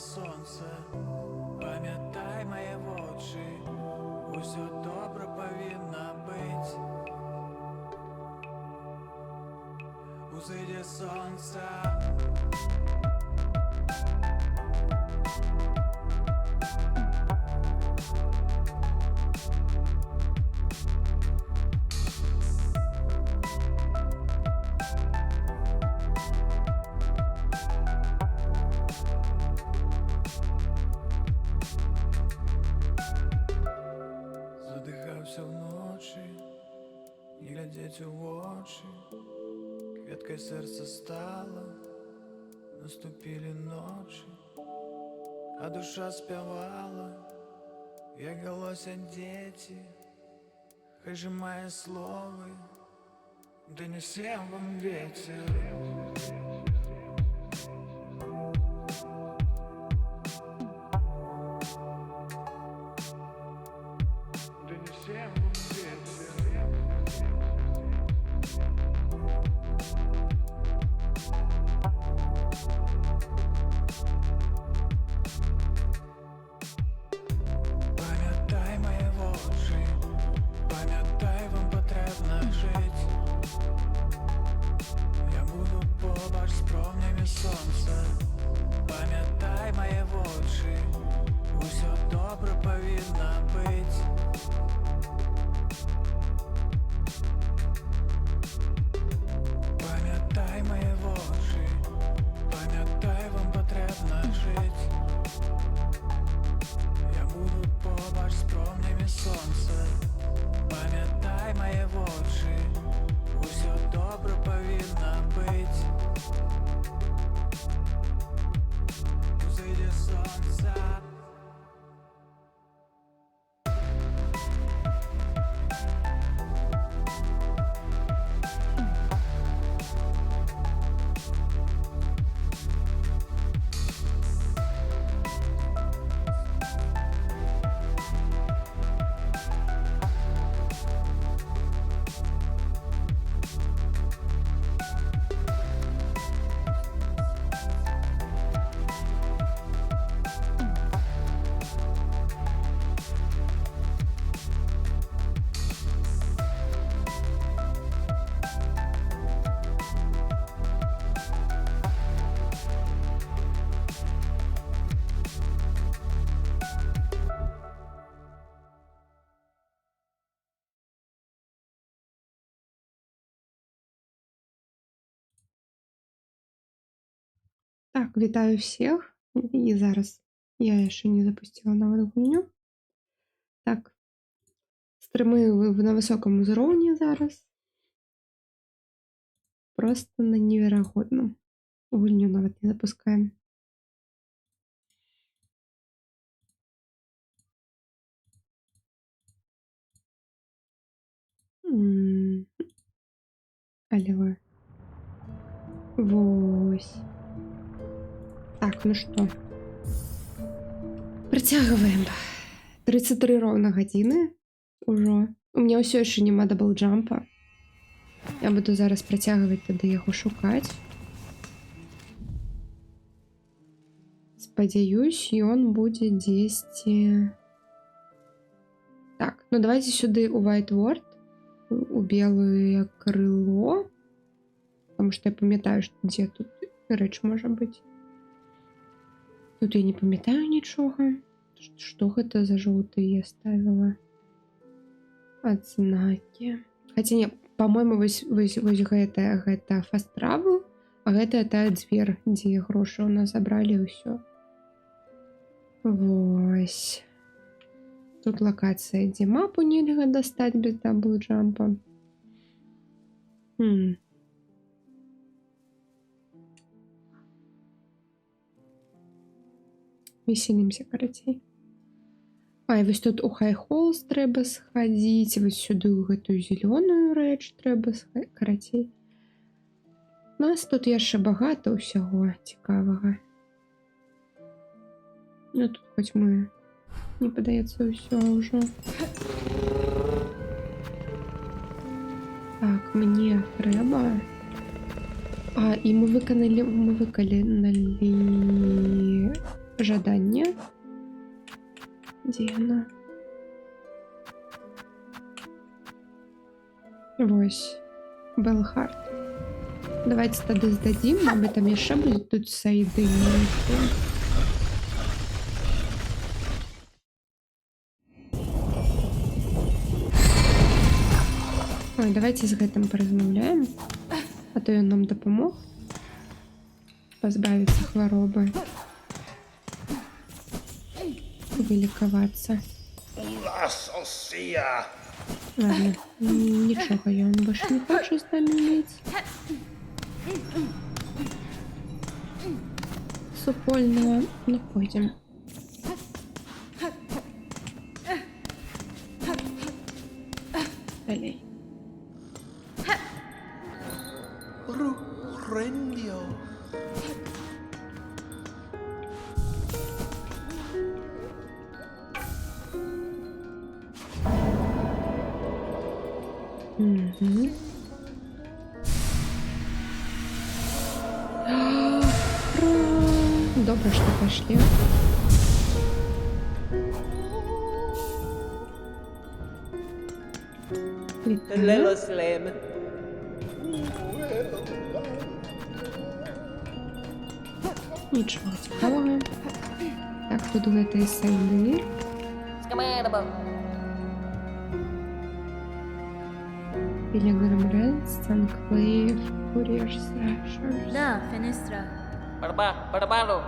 сонце, пам'ятай моє очі, усе добре повинно бить. Узиді сонця. Задихався вночі, і глядять у очі, квіткою серце стало, наступили ночі, а душа співала, як голосять діти, хай же мої слова донесем вам ветер. Пам'ятай мої очі, пам'ятай, вам потрібно жити. Я буду побач з промнями сонця. Пам'ятай мої очі, усе добре повинно бути. Пам'ятай мої очі, пам'ятай, вам потрібно жити. Я буду побач з промнями сонця. Пам'ятай мої очі, усе добре повинно бути. Узиді сонця. Так, вітаю всіх. І зараз я ще не запустила нову гульню. Так, стріми на високому уровні зараз. Просто на невероятном. Гульню навіть не запускаємо. Алло. Вось. Так, ну что, притягиваем. 33 ровно годины уже. У меня все еще нема даблджампа. Я буду зараз притягивать, тоді його шукать. Сподіваюсь, он будет десь. Так, ну давайте сюда у White Ward, у белое крыло. Потому что я пам'ятаю, что где тут речь может быть. Тут я не пам'ятаю нічого. Что это за желтые я ставила? Отзнаки. Хотя не, по-моему, вось гэта fast travel, а гэта та дзвер, дзе грошы у нас забрали і ўсё. Вось. Тут локация, дзе мапу нельга достать без даблджампа. Веселимся, карацей. А, і вось тут у Хайхолс трэба схадзіць, вось сюды ў гэтую зеленую рэч трэба схадзіць, карацей. У нас тут яшчэ багата ўсяго цікавага. Ну тут хоць мы, не падаецца, ўсё ўжо. Так, мне трэба... А, і мы выканалі жадання. Де воно? Ось. Белхард. Давайте тоді здадим, мабуть, там ще будуть тут соєдинені. Ой, давайте з гэтым порозмовляємо, а то він нам допомог позбавиться хвороби, вилікуватися. Ладно, нічого, я он больше не хочу з нами иметь. Супольного, ну пойдем. Далее. Rendio. Угу. Добро, что пошли. Lelo Slam. Нічого цікавого. Так, тут гэтай сайды. Скамербо. Пилигрим Рэнс, Анклейв, Курьер Срэшерс. Да, Фенестра. Барбало.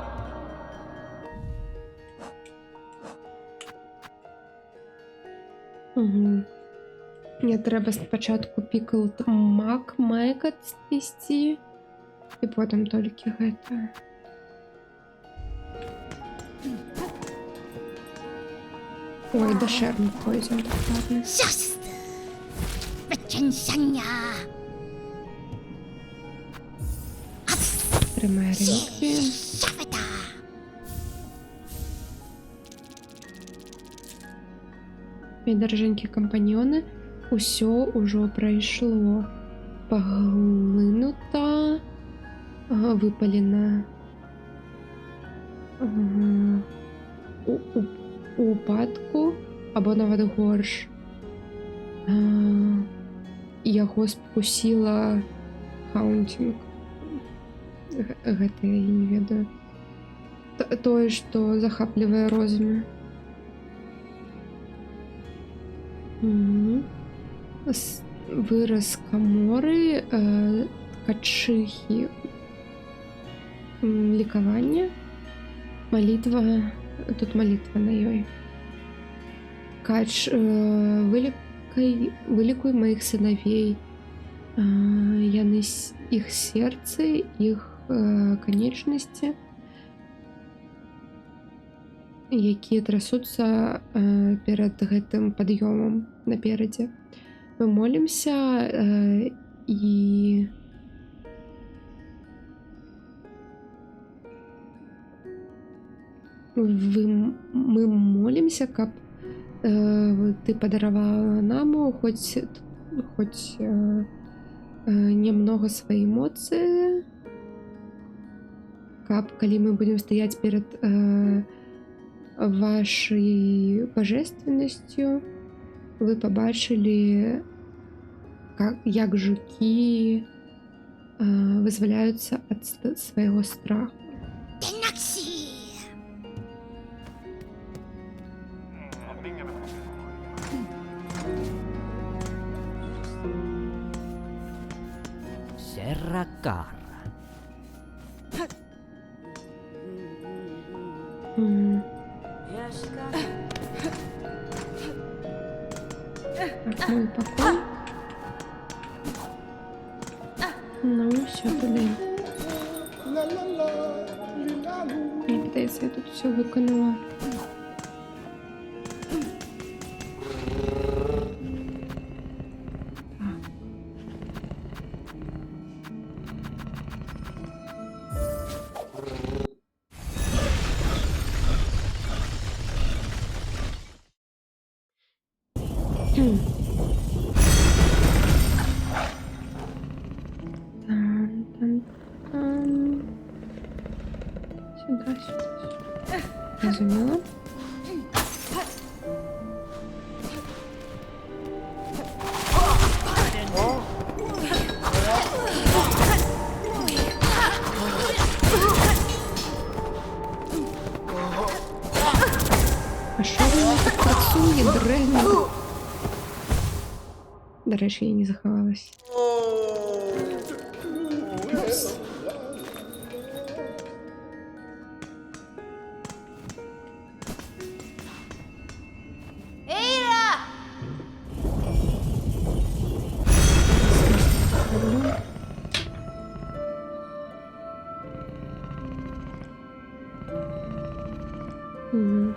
Угу. Мне треба спочатку Pickled Mac Maggot знести. І потім тільки гэта. Ой, до Шерм пойдем. Ладно. Тримай реліквії. Мої дороженькі компаньйони, усё ўжо прайшло. Поглынута, выпалена у упадку, або нават горш. Яго спакусіла хаунтінг. Гэта я не ведаю. Тое, што захаплівае розум. Выраз каморы, качыхі, лікаванне, малітва, тут малітва на ёй. Кач, вылікуй маіх сыновей, яны іх сердцы, іх канечнасці, якія трасуцца перад гэтым пад'ёмам наперадзе. Мы молимся і мы молимся, каб ты падаравала нам хоць немного свае эмоцыі, каб калі мы будем стаяць перад вашей божественностью, вы побачили, як жуки вызваляются от своего страха. Serrakar. Так, мой покой. Ну, все, туди. Мені здається, я тут все виконала. Сюда. Зрозуміло. А що воно так працює, древно? До речі, я не заховалась. Упс. Роблю. Мгм.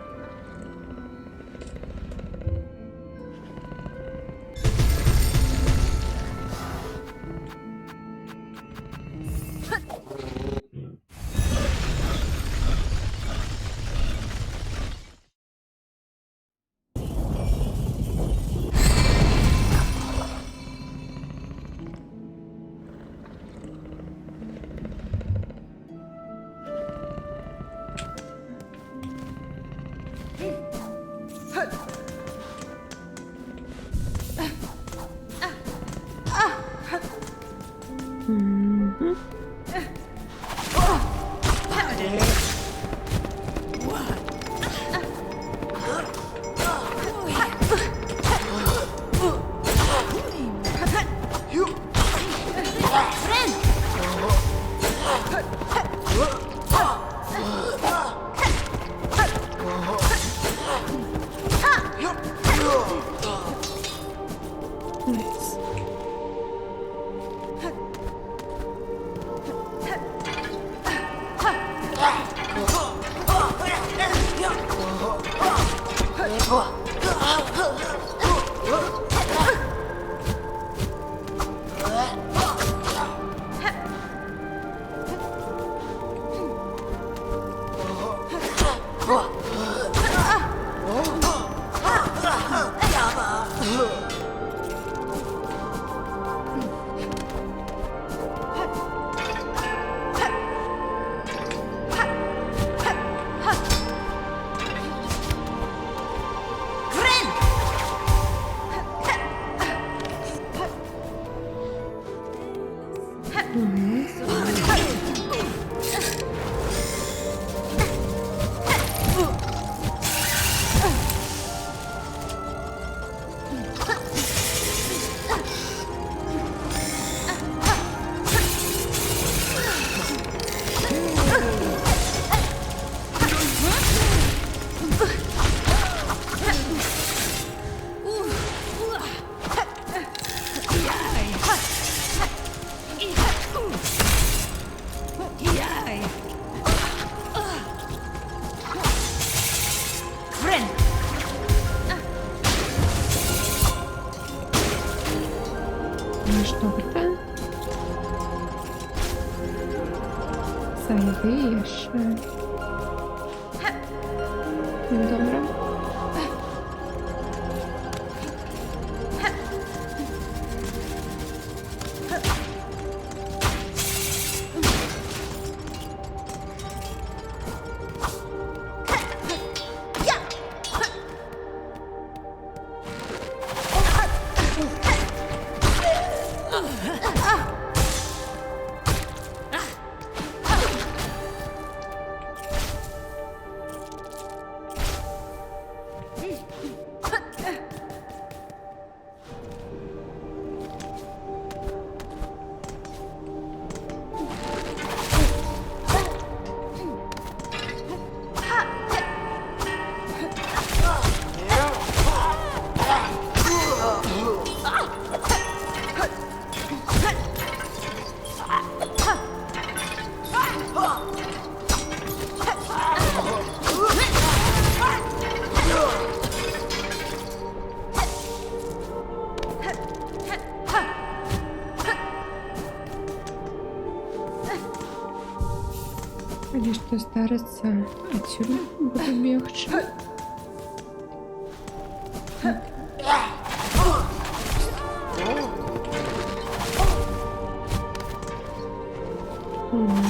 Мгм. Найс. Мгм. Ну что, это? Зайди ще. Добре. Или что стараться отсюда буду бегче. Мгм.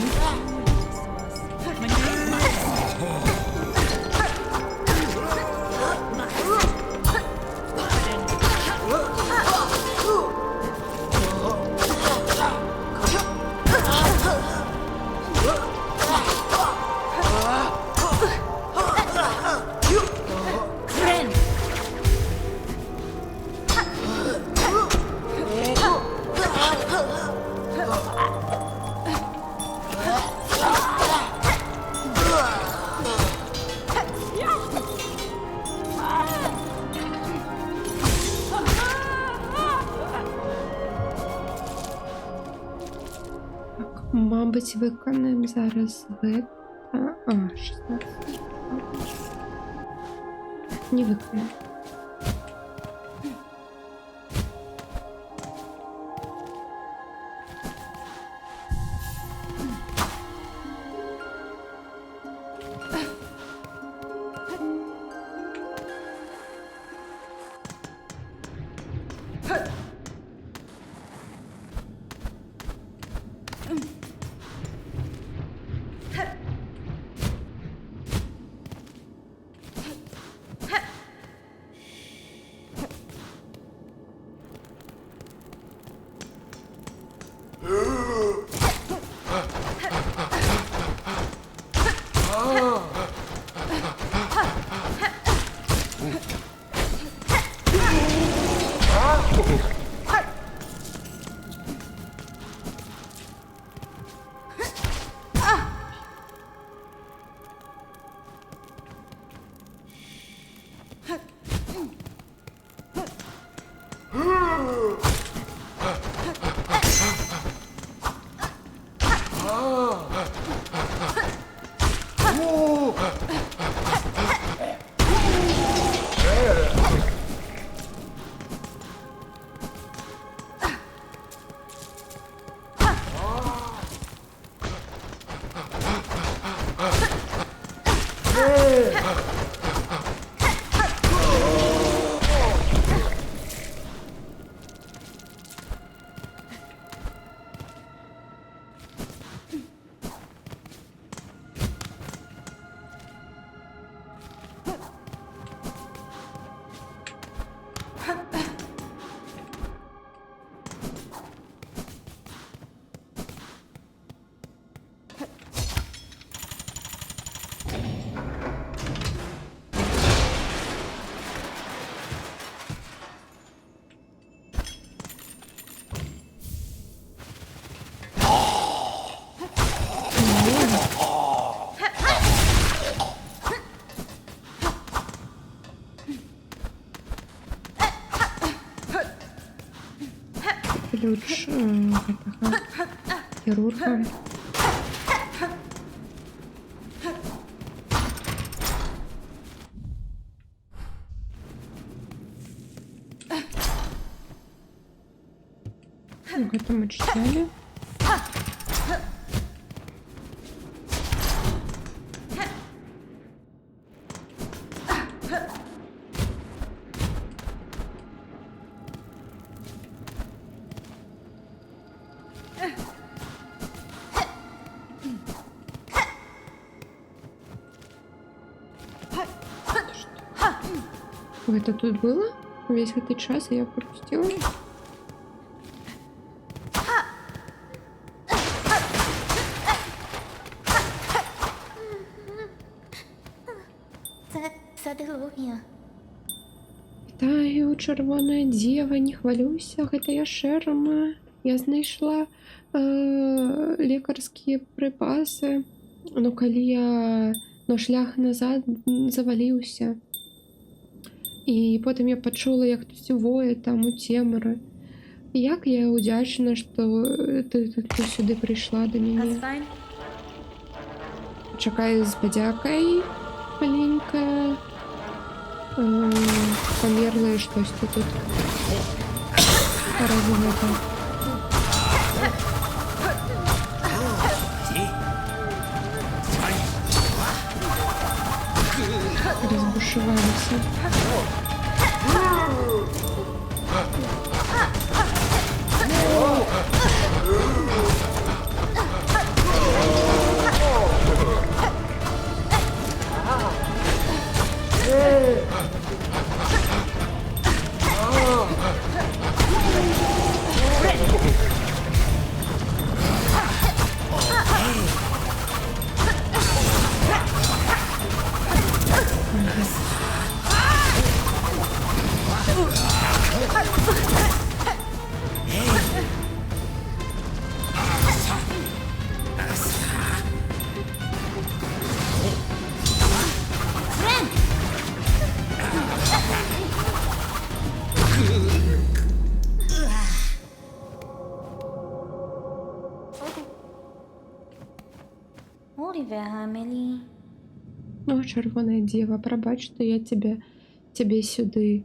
мабуть, виконаємо зараз вид. 16. Не виконаємо. Ключ гэтага хірурга. Гэта мы читалі. Это тут было? Весь этот час я пропустила. Вітаю, чырвоная дзева, не хвалюйся, гэта я Шэрма. Я знайшла лекарскія прыпасы, но калі но шлях назад заваліўся. І потым я пачула, як хтось вое там у цемры. Як я ўдзячна, што ты сюды прыйшла да мяне. Чакаю з падзякай, маленькая. Памерлае штосьці тут. Раз гэта. Разбушевалися. Вегамелі. О, червона діва, пробач, що я тебе сюди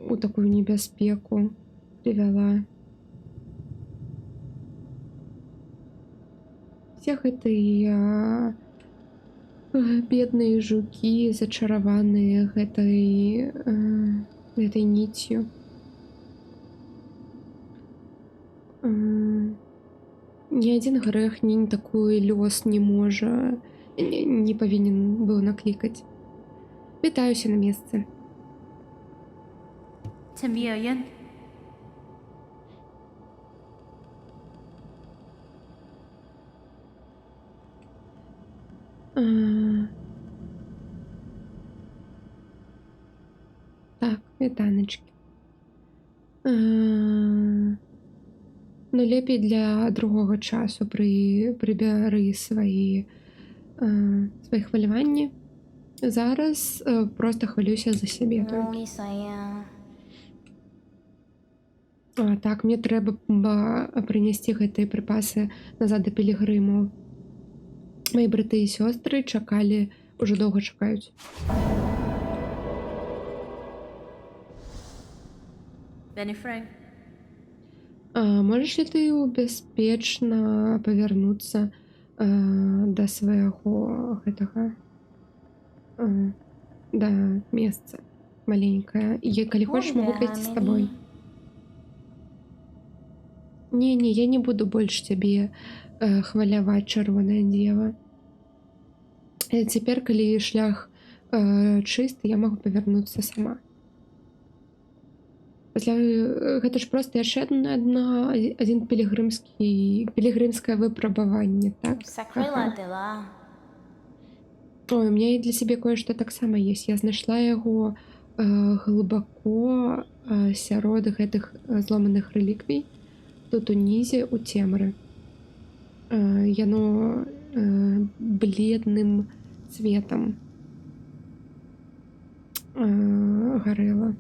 у таку небезпеку привела. Всех этой бедные жуки, зачарованные этой нитью. Ни один грех, ни такой лёс не можа не повинен был накликать. Вітаюся на месте. ฉันมีเอเย่น Так, вітаночки. Ну, лепей для другого часу прибяры свои хваляванні. Зараз просто хвалюся за себе. толькі. ลิซายา Так, мне трэба прынесці гэтыя прыпасы назад да пілігрымаў. Мои браты і сёстры чакалі, ужо доўга чакаюць. Бенні Фрэнк. Можаш ли ты бяспечна павярнуцца да свайго гэтага да месца маленькае? І калі хочаш, могу пайсці з табой. Не, я не буду больш цябе хваляваць, чырвоная дзева. Цяпер, калі шлях чысты, я магу павярнуцца сама. Пасля гэта ж проста яшчэ адзін пілігрымскае выпрабаванне, так? Сакрила дела. Ой, у меня і для сябе кое-што таксама есть. Я знайшла яго глыбако сярод гэтых зломаных рэліквій. Тут унізе у цемры. Яно бледным цветам гарэла.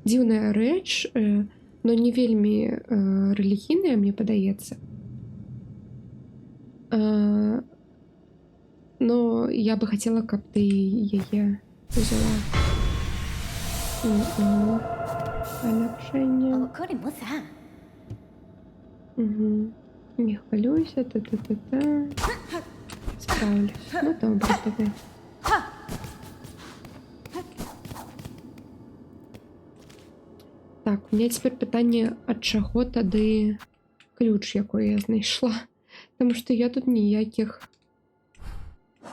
Дзіўная рэч, но не вельмі рэлігійная, мне падаецца. Но я бы хацела, каб ты яе узяла. Паляпшэнне. เขาดิมุสา Не хвалюйся, та-та-та-та. Справлюсь. Ну, добре тобі. Так, у меня цяпер пытанне, ад чаго тады ключ, якой я знайшла. Таму што я тут ніякіх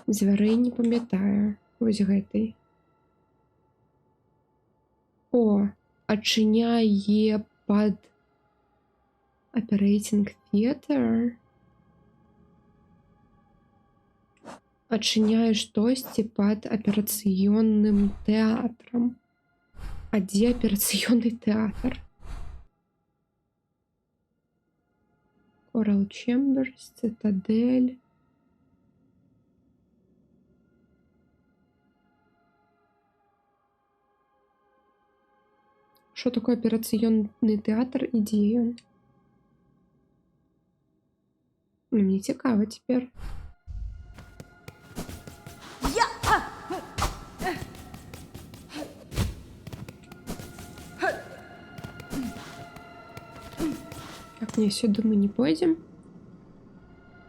звярэй не памятаю. Вось гэтай. О, адчыняе пад Operating Theater. Адчыняе штосьці пад аперацыённым тэатрам. А дзе аперацыённы тэатр? Coral Chambers, Цитадель. Що такое аперацыённы тэатр і дзе ён? Ну, мне цікава цяпер. Так, не, сюда мы не пойдем.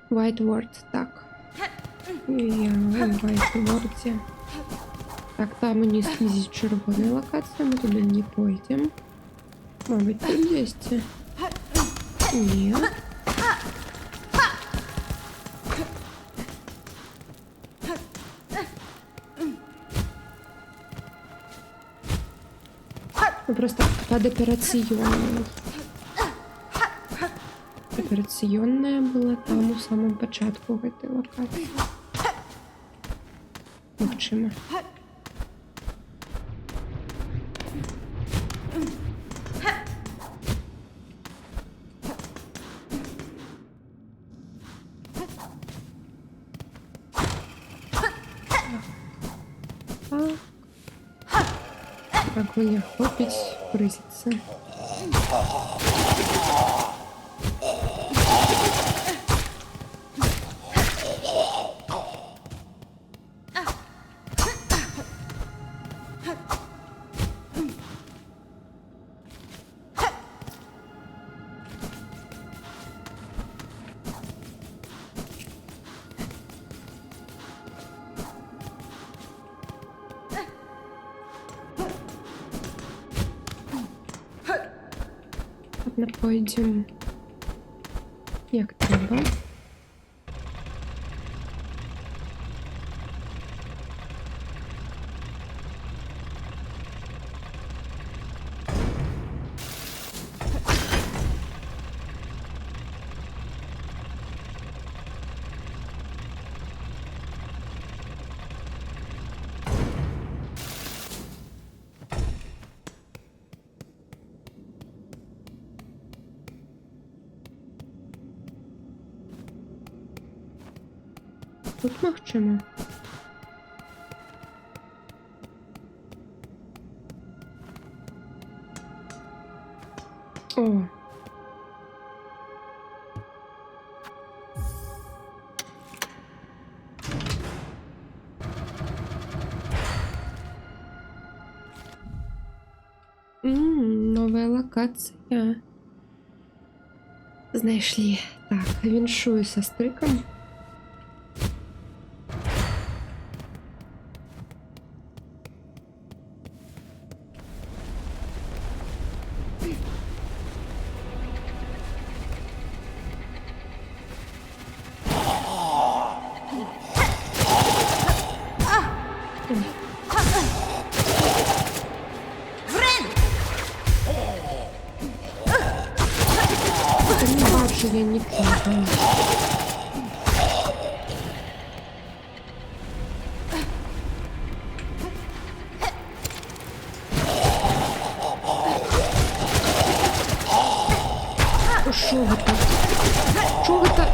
White Ward, так. Я в White Ward. Так, там униз здесь червоная локация, мы туда не пойдем. Мабуть, тут есть. Нет. Ну, просто под операционной. Операционная была там у самом початку гэтай локації. Магчыма. Огонь охопить, прызиться. Ладно, пойдем. Як треба. Тут магчыма. О. Новая локація. Знайшли. Так, віншую со стриком. Та не бачу я нікого. Що ви так? Що ви так?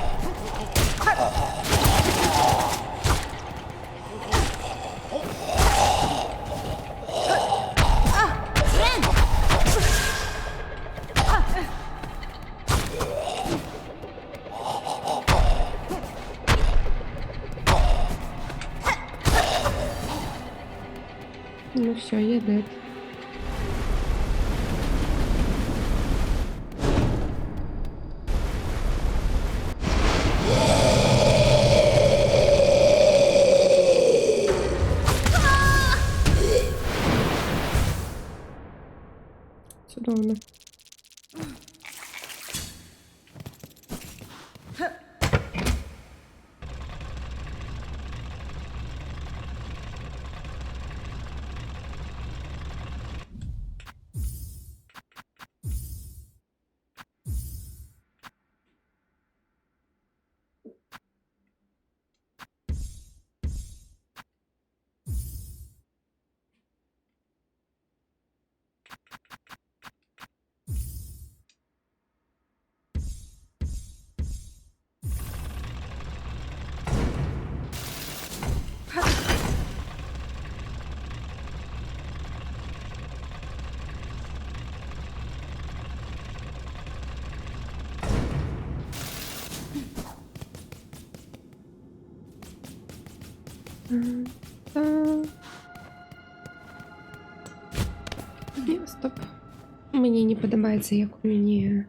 Ну все, я дед. Чудовно. Ні, стоп. Мені не подобається, як у мені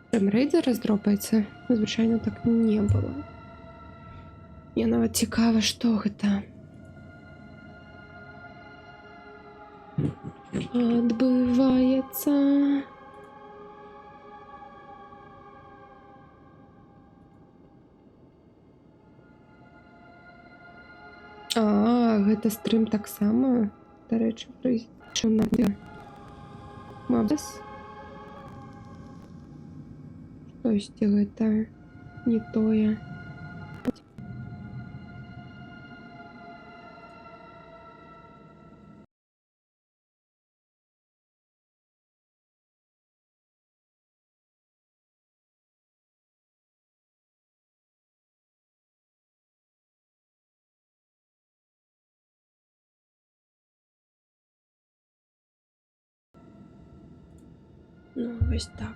фреймрейт зараз дропається. Звичайно, так не було. Мені навіть цікаво, що гэта. Адбываецца. Гэта стрым таксама, дарэчы, прыйшоў на Мабес. Штосьці гэта не тое. Ну, ось так.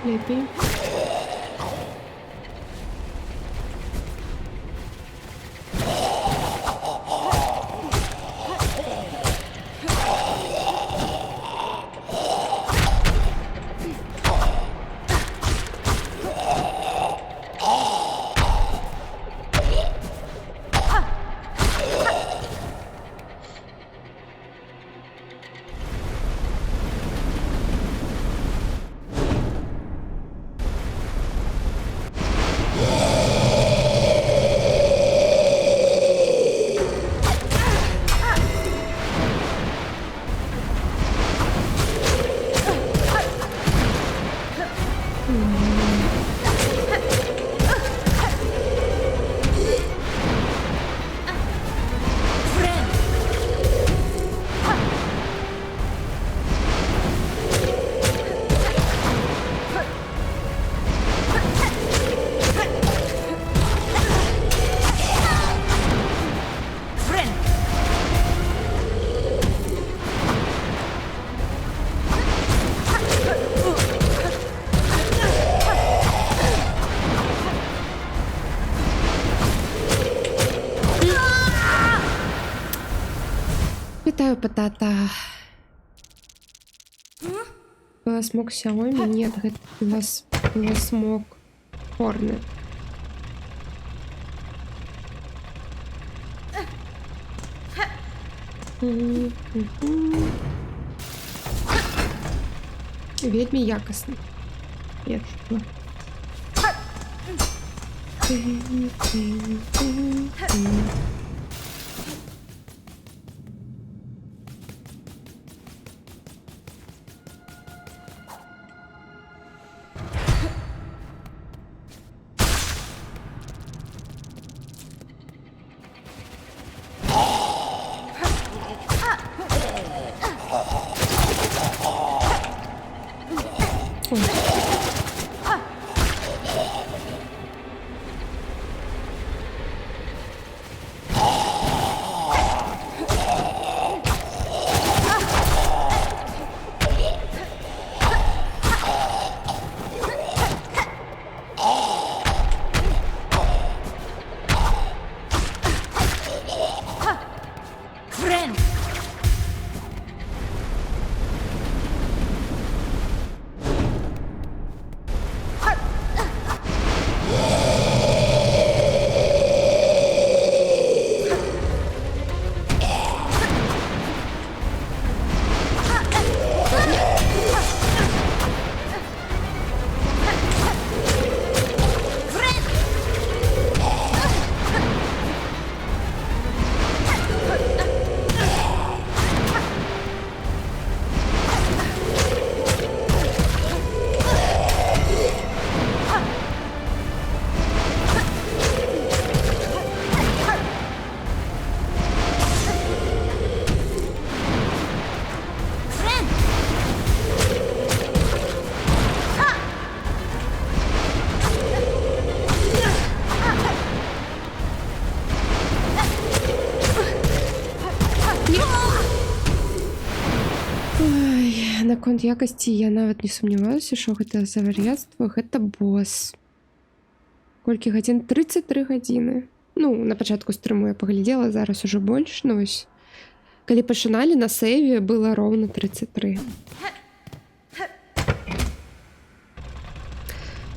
лепей. Вітаю, патата. Пилосмок Xiaomi? Нет, гэта пилосмок Hornet. Вельмі якасны. Я чула. Наконт якасці я нават не сумнявалася, што гэта за вар'яцтва, гэта босс. Колькі гадзін? 33 гадзіны. Ну, на пачатку стрыму я паглядзела, зараз ужо больш, ну вось. Калі пачыналі на сейве, было роўна 33.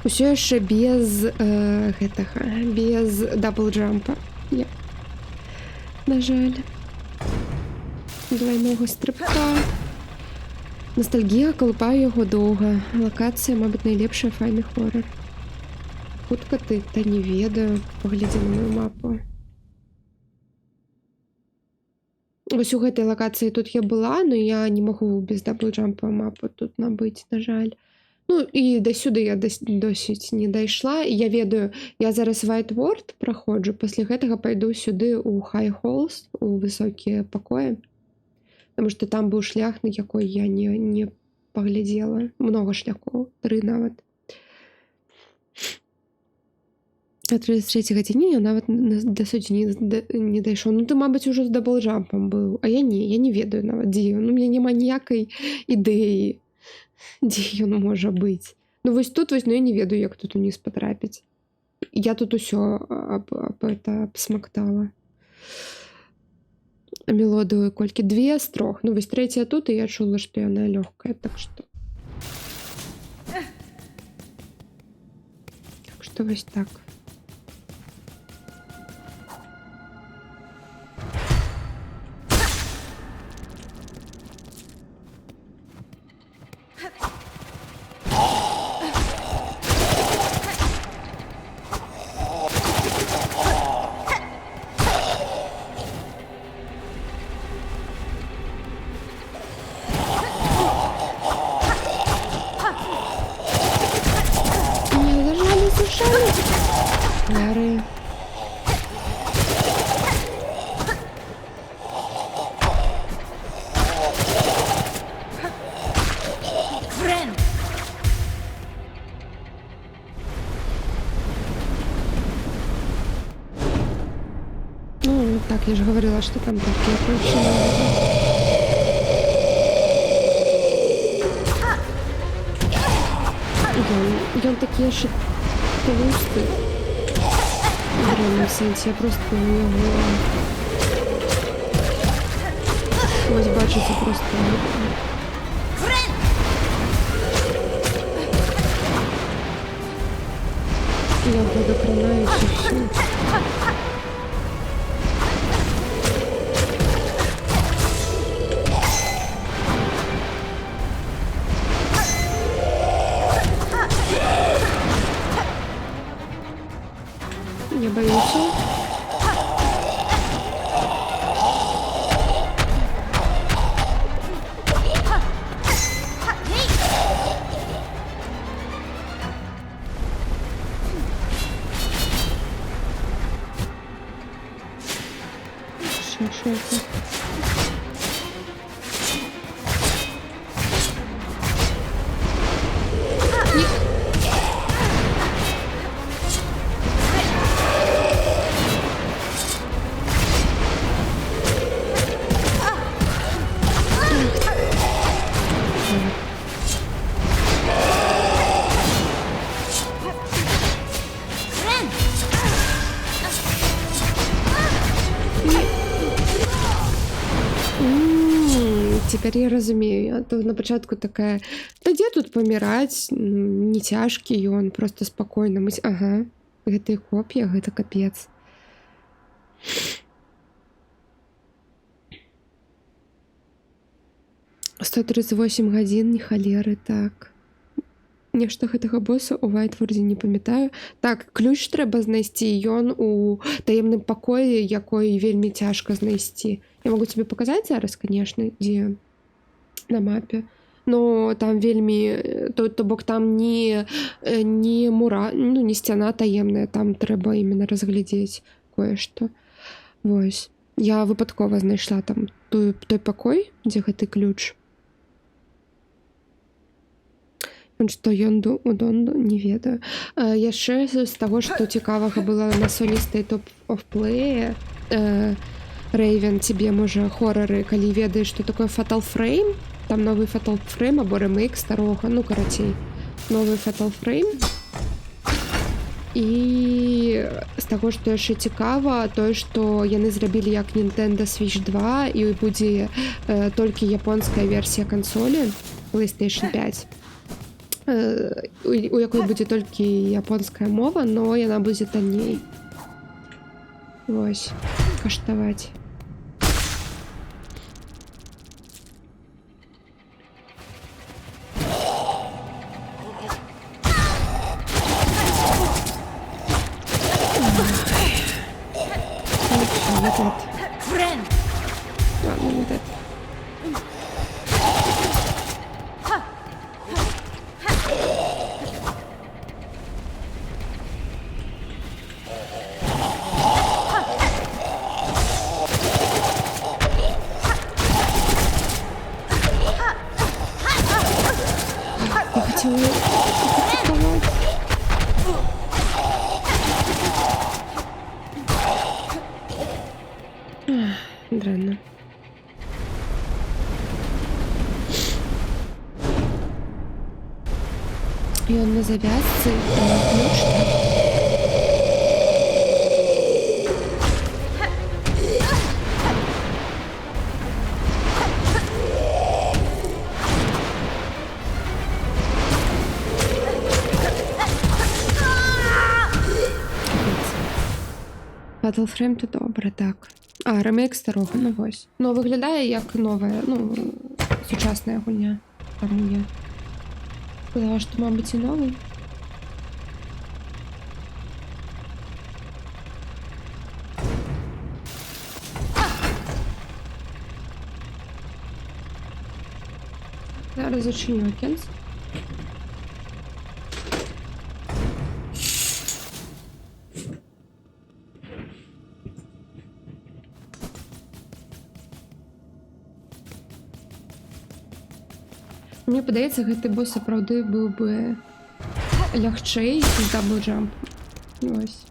Усё яшчэ без гэтага, без дабл-джампа. На жаль. Двайнога стрыбка. Ностальгія, калупаю яго доўга. Лакацыя, мабыць, найлепшая файны хорар. Хутка ты, та не ведаю. Паглядзі на мою мапу. Вось у гэтай лакацыі тут я была, но я не магу без дабл-джампа мапу тут набыць, на жаль. Ну, і дасюды я досыць не дайшла. Я ведаю, я зараз White Ward праходжу, пасля гэтага пайду сюды ў High Halls, у высокія пакоі. Потому что там быў шлях, на якой я не паглядзела. Много шляхоў, 3 нават. А 33 гадзіне я нават да суддзі не дайшоў. Ну, ты, мабыць, ужо з дабл-джампам быў. А я не ведаю нават, дзе ён. У мяне няма ніякай ідэі, дзе ён можа быць. Ну вось тут вось, ну я не ведаю, як тут уніз патрапіць. Я тут усё абсмактала. Мелодыю колькі 2 з 3. Ну вось 3 тут, і я чула, што яна лёгкая, так што. Так што вось так. Не, зажали. Лары. Friend. Ну, так, я же говорила, что там такие прощения. Ён такі ж толстый. В реальном сенсі, я просто його... Ось бачите, просто... Я водокранаюсь і все. Я боюсь. Что это? Теперь я разумею. А то на початку такая, да где тут помирать? Не тяжкий ён, просто спокойно. Ага, гэта і коп'я, гэта капец. — 138 гадзін, не халеры, так. Нешта гэтага боса у Вайтвордзе не памятаю. Так, ключ трэба знайсці, ён у таемным пакоі, якой вельмі цяжка знайсці. Я могу тебе показать зараз, конечно, дзе на мапе. Но там вельмі... То бок там не мура, ну, не сцяна таемная, там трэба именно разглядзець кое-што. Вось. Я выпадкова знайшла там той пакой, дзе гэты ключ. Што ён у Донду, не ведаю. Яшчэ з таго, што цікавага было на Sony State of Play, Рэйвен, тебе, можа, хорары, калі ведаеш, што такое Fatal Frame, там новы Fatal Frame або ремейк старога, ну, карацей, новы Fatal Frame. І з таго, што яшчэ цікава, тое, што яны зрабілі як Nintendo Switch 2, і будзе толькі японская версія кансолі PlayStation 5. У якой будзе толькі японская мова, но яна будзе танней. Вось, каштаваць. Friend. Ладно, вот это. Я хотела атаковать. Дрянно. И он на завязце ключ. Battleframe то добре, так. А, ремейк старого, ну ось. Ну, виглядає як нове, ну, сучасна гульня. Тому я сказала, що, мабуть, і новий. Зараз зачиню окенце. Мені падається, гэты бос сапраўды быў бы лягчэй з даблджамп. Ось.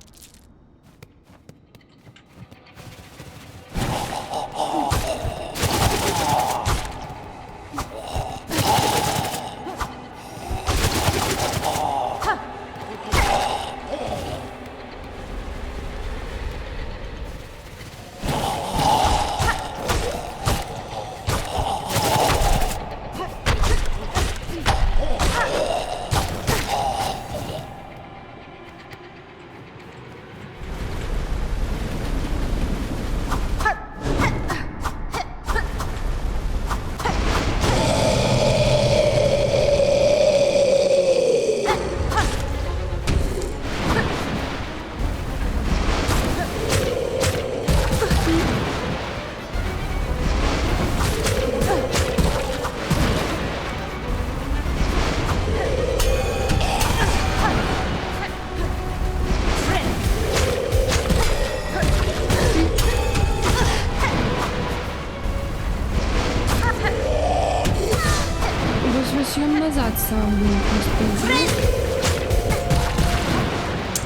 Ён назад сам просто.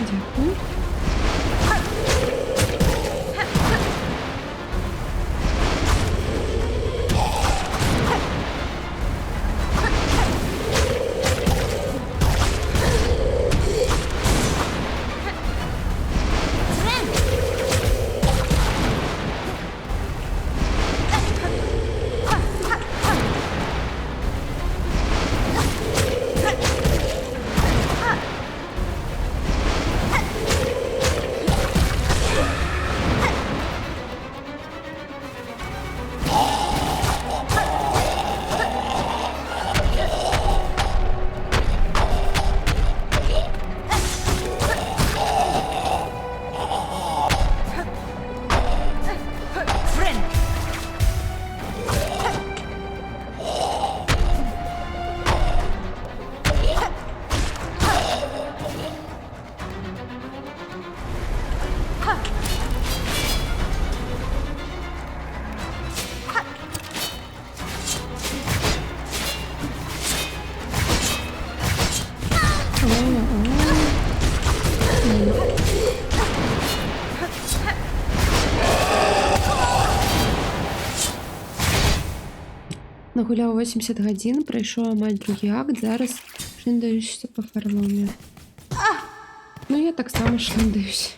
Дякую. Нагуляв 80 годин, пройшов амаль другий акт, зараз шліндаюся по фарломі. Ну, я так само шліндаюся.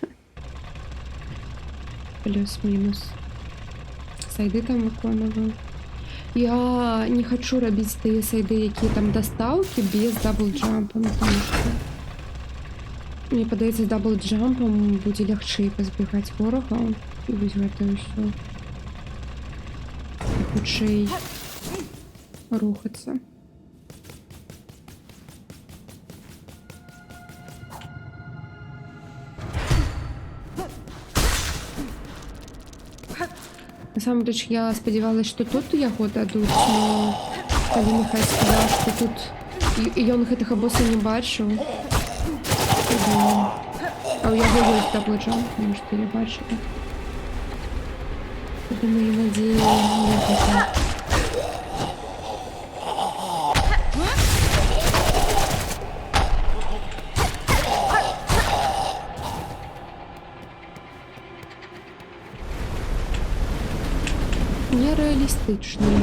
Плюс-мінус. Сайды там виконував. Я не хочу робити тыя сайды, які там доставки без даблджампа, тому що мне падаецца, з даблджампом будзе лягчэй пазбегаць ворагаў. І вось гэта ўсё. І хутчэй рухаться. Насамрэч, я спадзявалась, што тут яго дадуць, но калі Міхай сказаў, што тут і ён гэтага боса не бачыў, а ў яго ёсць даблджамп, тому што я бачыла. Гэта мае надзеі на гэта. Нереалістичний.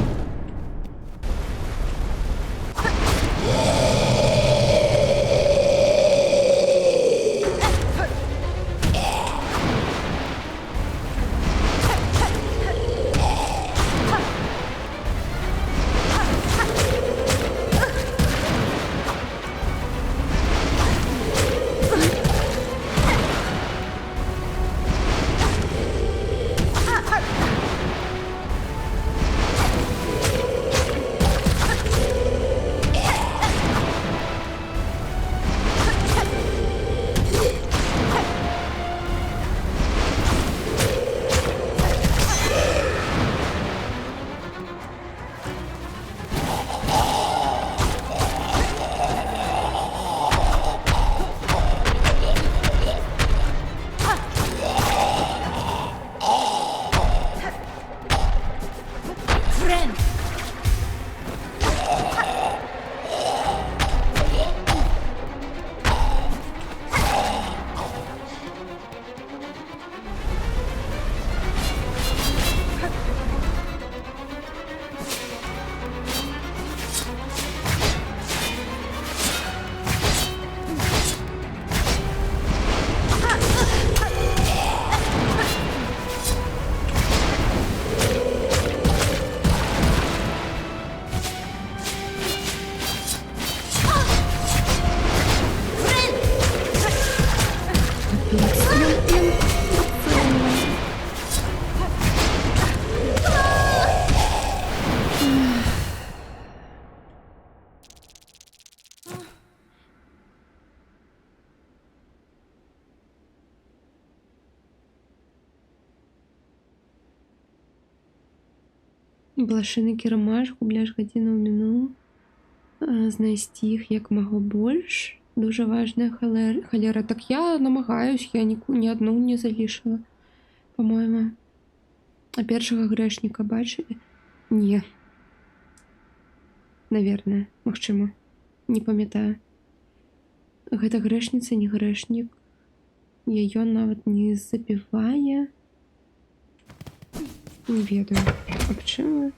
Блашыны кірмаш, губляш гадзіну ў міну. Знайсці іх як маго больш. Дуже важная халера. Так я намагаюсь, я ні адну не залішыла, по-моему. А першага грэшніка бачылі? Не. Наверное, магчыма. Не памятаю. Гэта грэшніца, не грэшнік. Яё нават не забівае. Не ведаю, аб чым вы.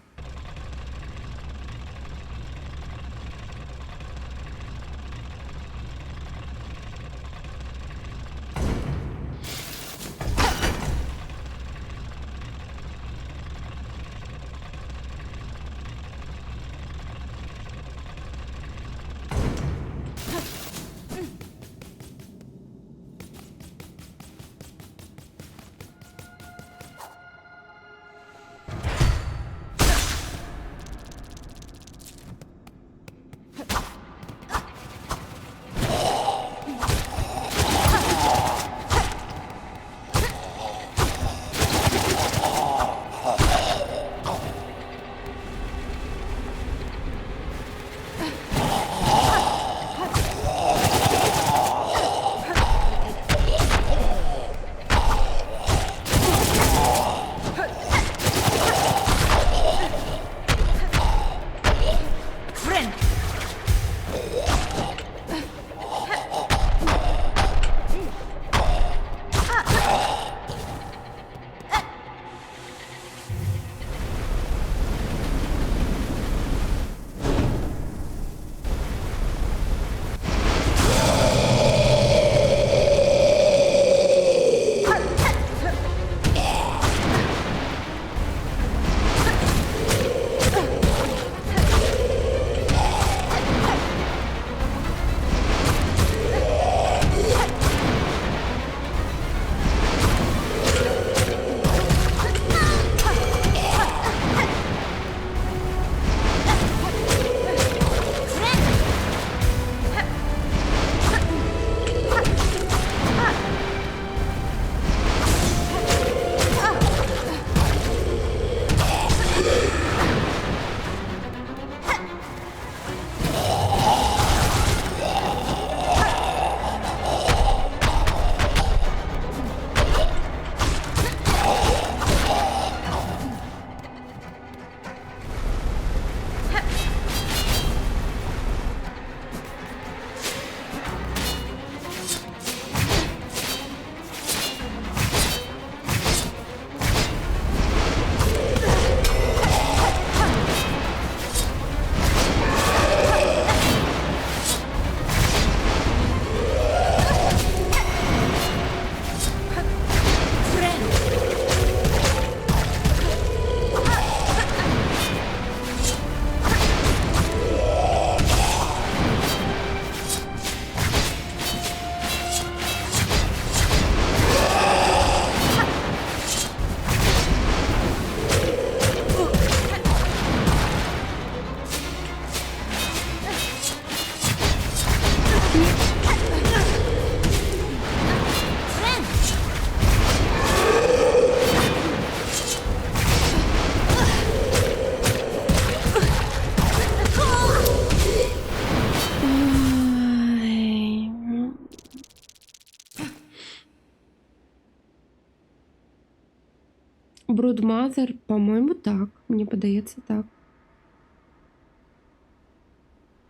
Брудмазер, по-моему, так. Мне падаецца так.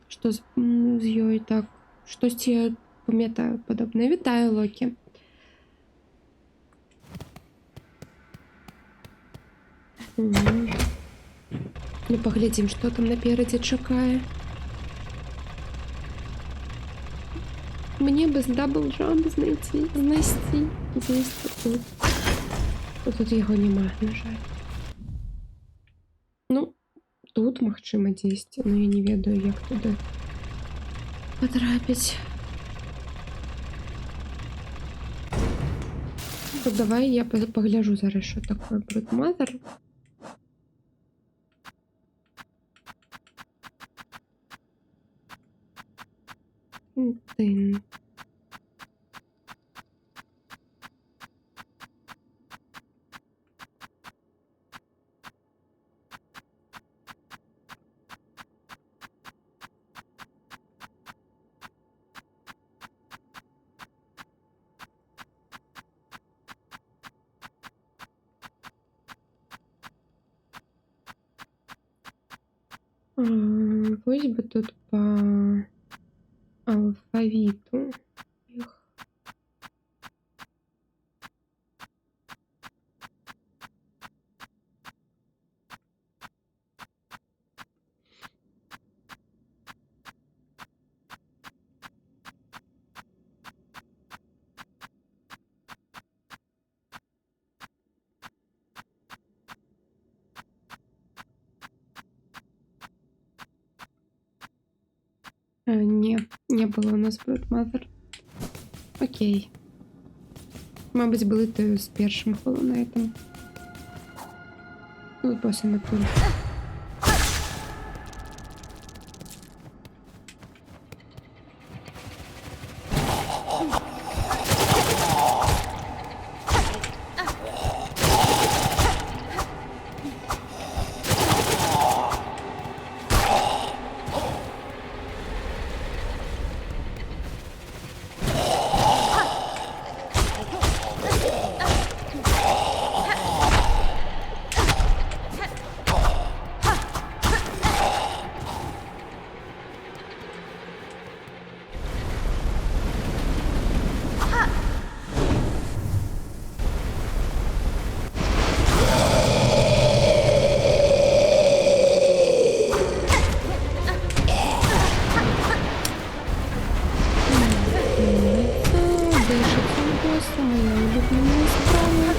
Што з ёй так? Штосьці я памятаю падобнае. Вітаю, Локі. Ну, паглядзім, што там наперадзе чакае. Мне бы з дабл-джамп знайсці тут. Тут яго няма, на жаль. Ну, тут, магчыма, дзесьці, но я не ведаю, як туды патрапіць. Так, давай я пагляжу зараз, що такое брудмазер. Тин. Пусть бы тут по алфавиту их. Не було у нас Broodmother. Окей. Мабуть, були то з першим Hollow Knight'ом. Ну, боса на пуль. Моя улюбленная страна.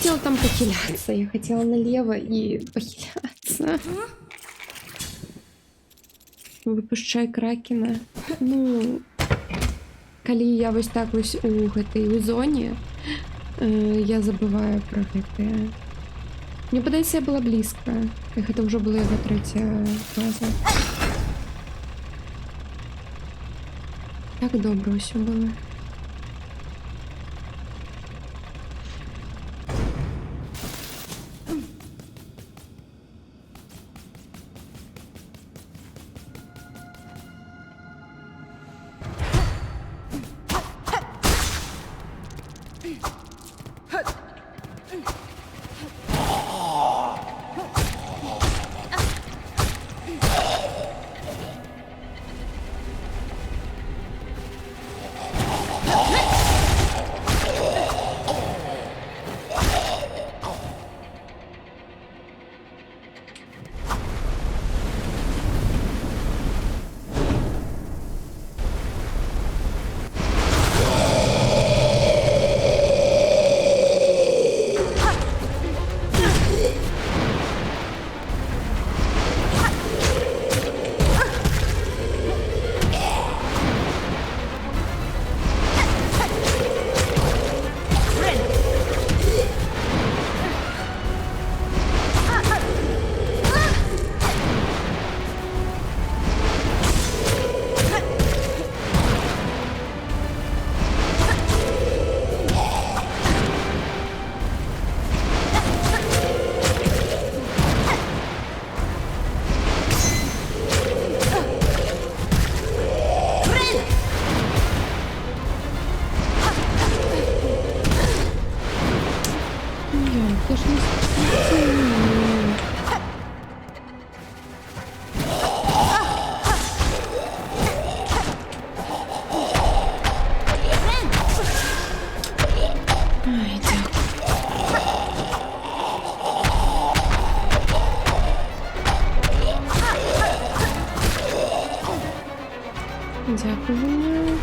хотела там похиляться. Я хотела налево и похиляться. Выпушчай кракена. Ну, калі я вось так вось у гэтай у зоне, я забываю про гэтае. Мне падаецца, я была блізка. Гэта ўжо была яго трэцяя фаза. Так добра ўсё было. Я ж не спеціально. Ай, дякую. Дякую.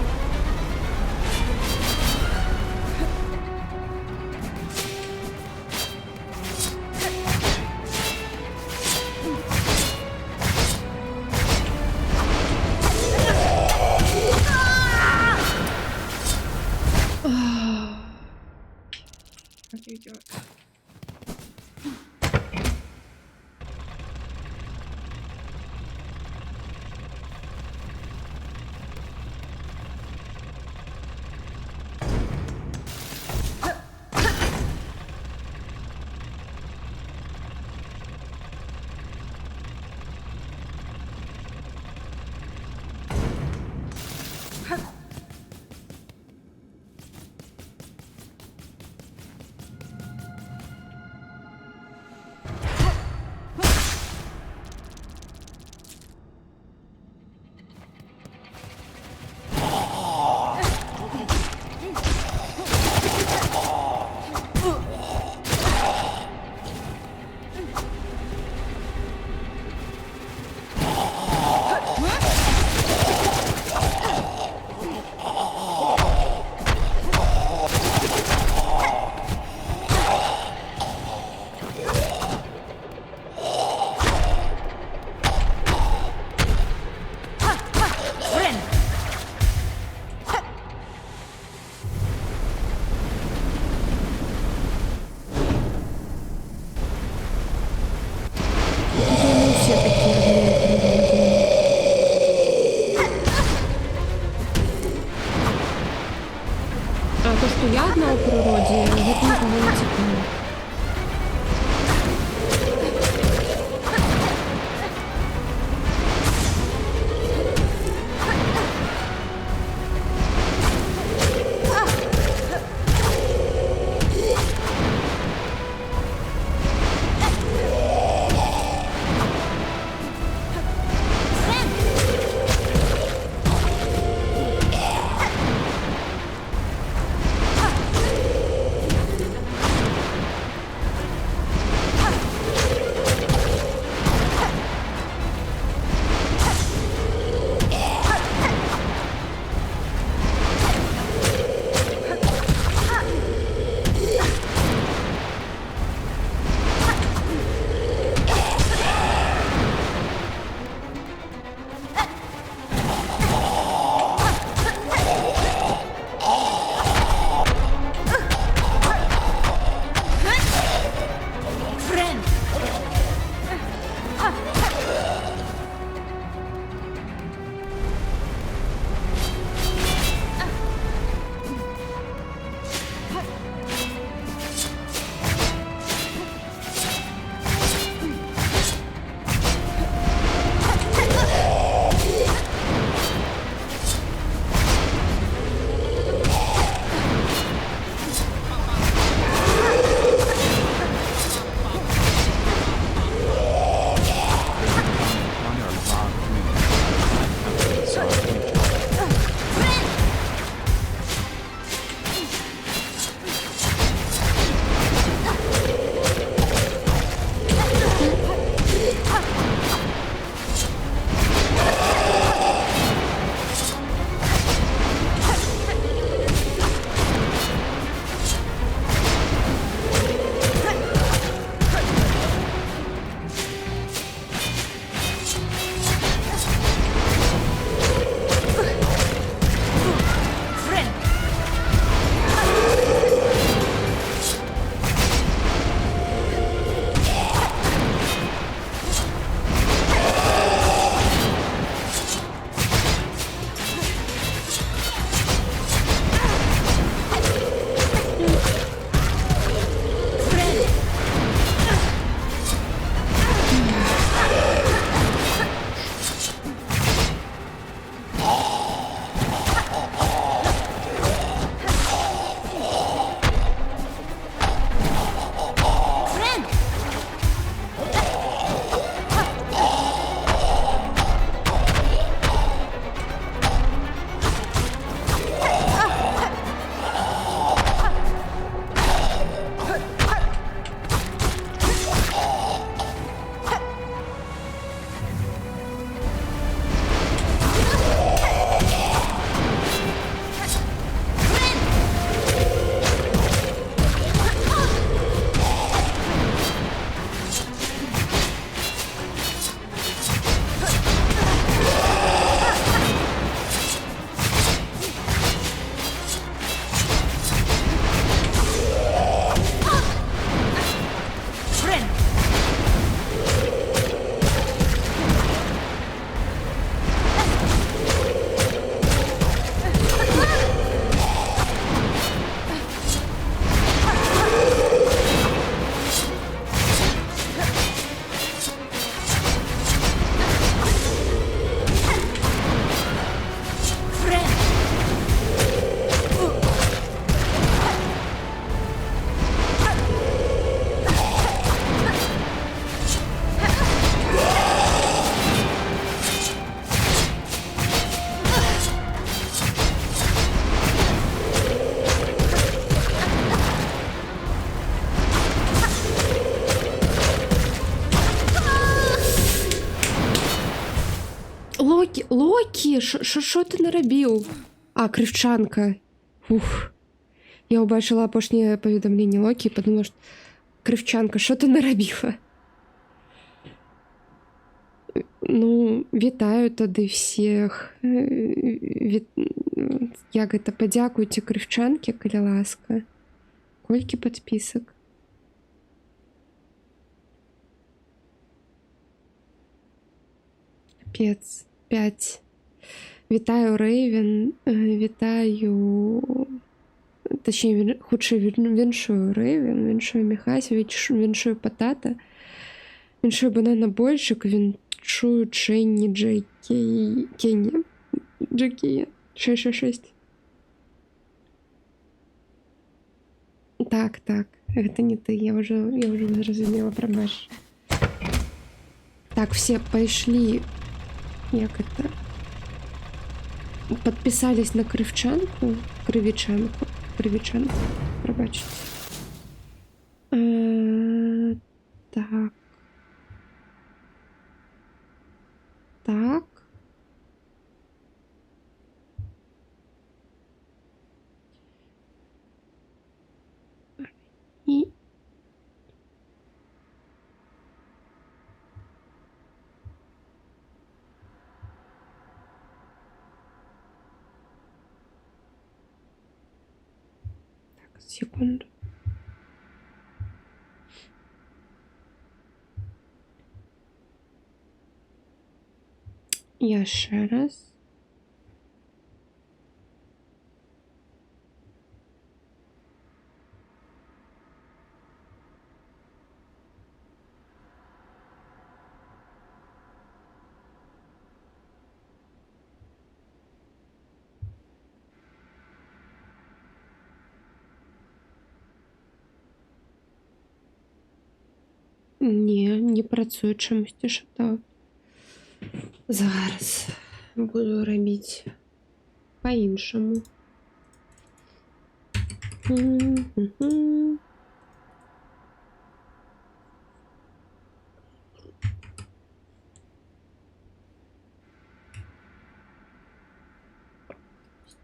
Локі, що ти наробив? А, кривчанка. Ух. Я побачила апошнє повідомлення Локі і подумала, що кривчанка, що ти наробила? Ну, вітаю тоді всіх. Як це, подякуйте кривчанки, коли ласка. Кольки підписок? Капець. 5. Вітаю, Рейвен. Вітаю. Точніше, худше віншую Рейвен, віншую Міхась, віншую Патата, віншую Бананабойчик, віншую Дженні Джейкі. Кенні. Джекі. 666. Так, это не ты, я уже зрозуміла, пробач. Так, все пошли. Як это? Подписались на кривчанку, кривичанку, пробачте. Так. Так. І так, секунду. Я ще раз. Ні, не працює чомусь тишота. Зараз буду робити по-іншому.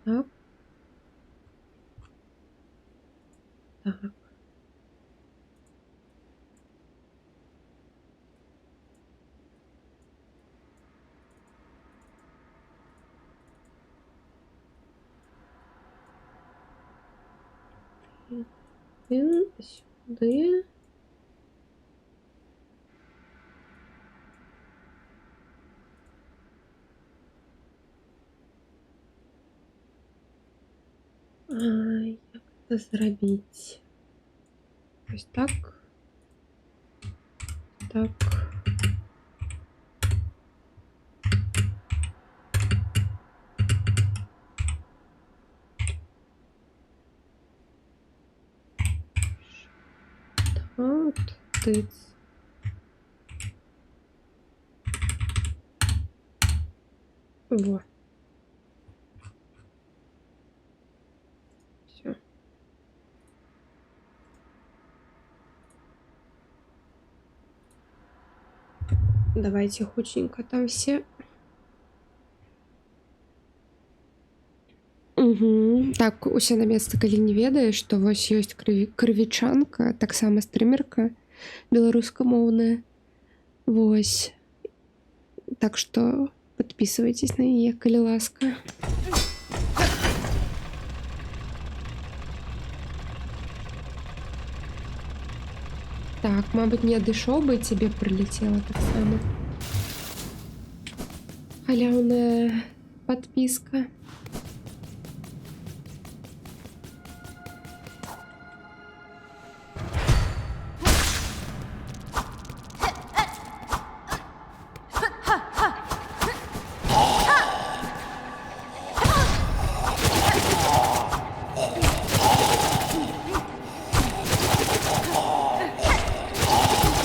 Так. Так. Він сюди. Як це зробити? Ось так. Так. От, тиць. Во. Все. Давайте худенько там все. Угу. Так, усе на место, калі не ведаеш, што вось ёсць крывічанка, таксама стрымерка беларускамоўная. Вось. Так што подписывайтесь на яе, калі ласка. Так, мабыць, не адышоў бы, цябе прилетела таксама. Халяўная подписка.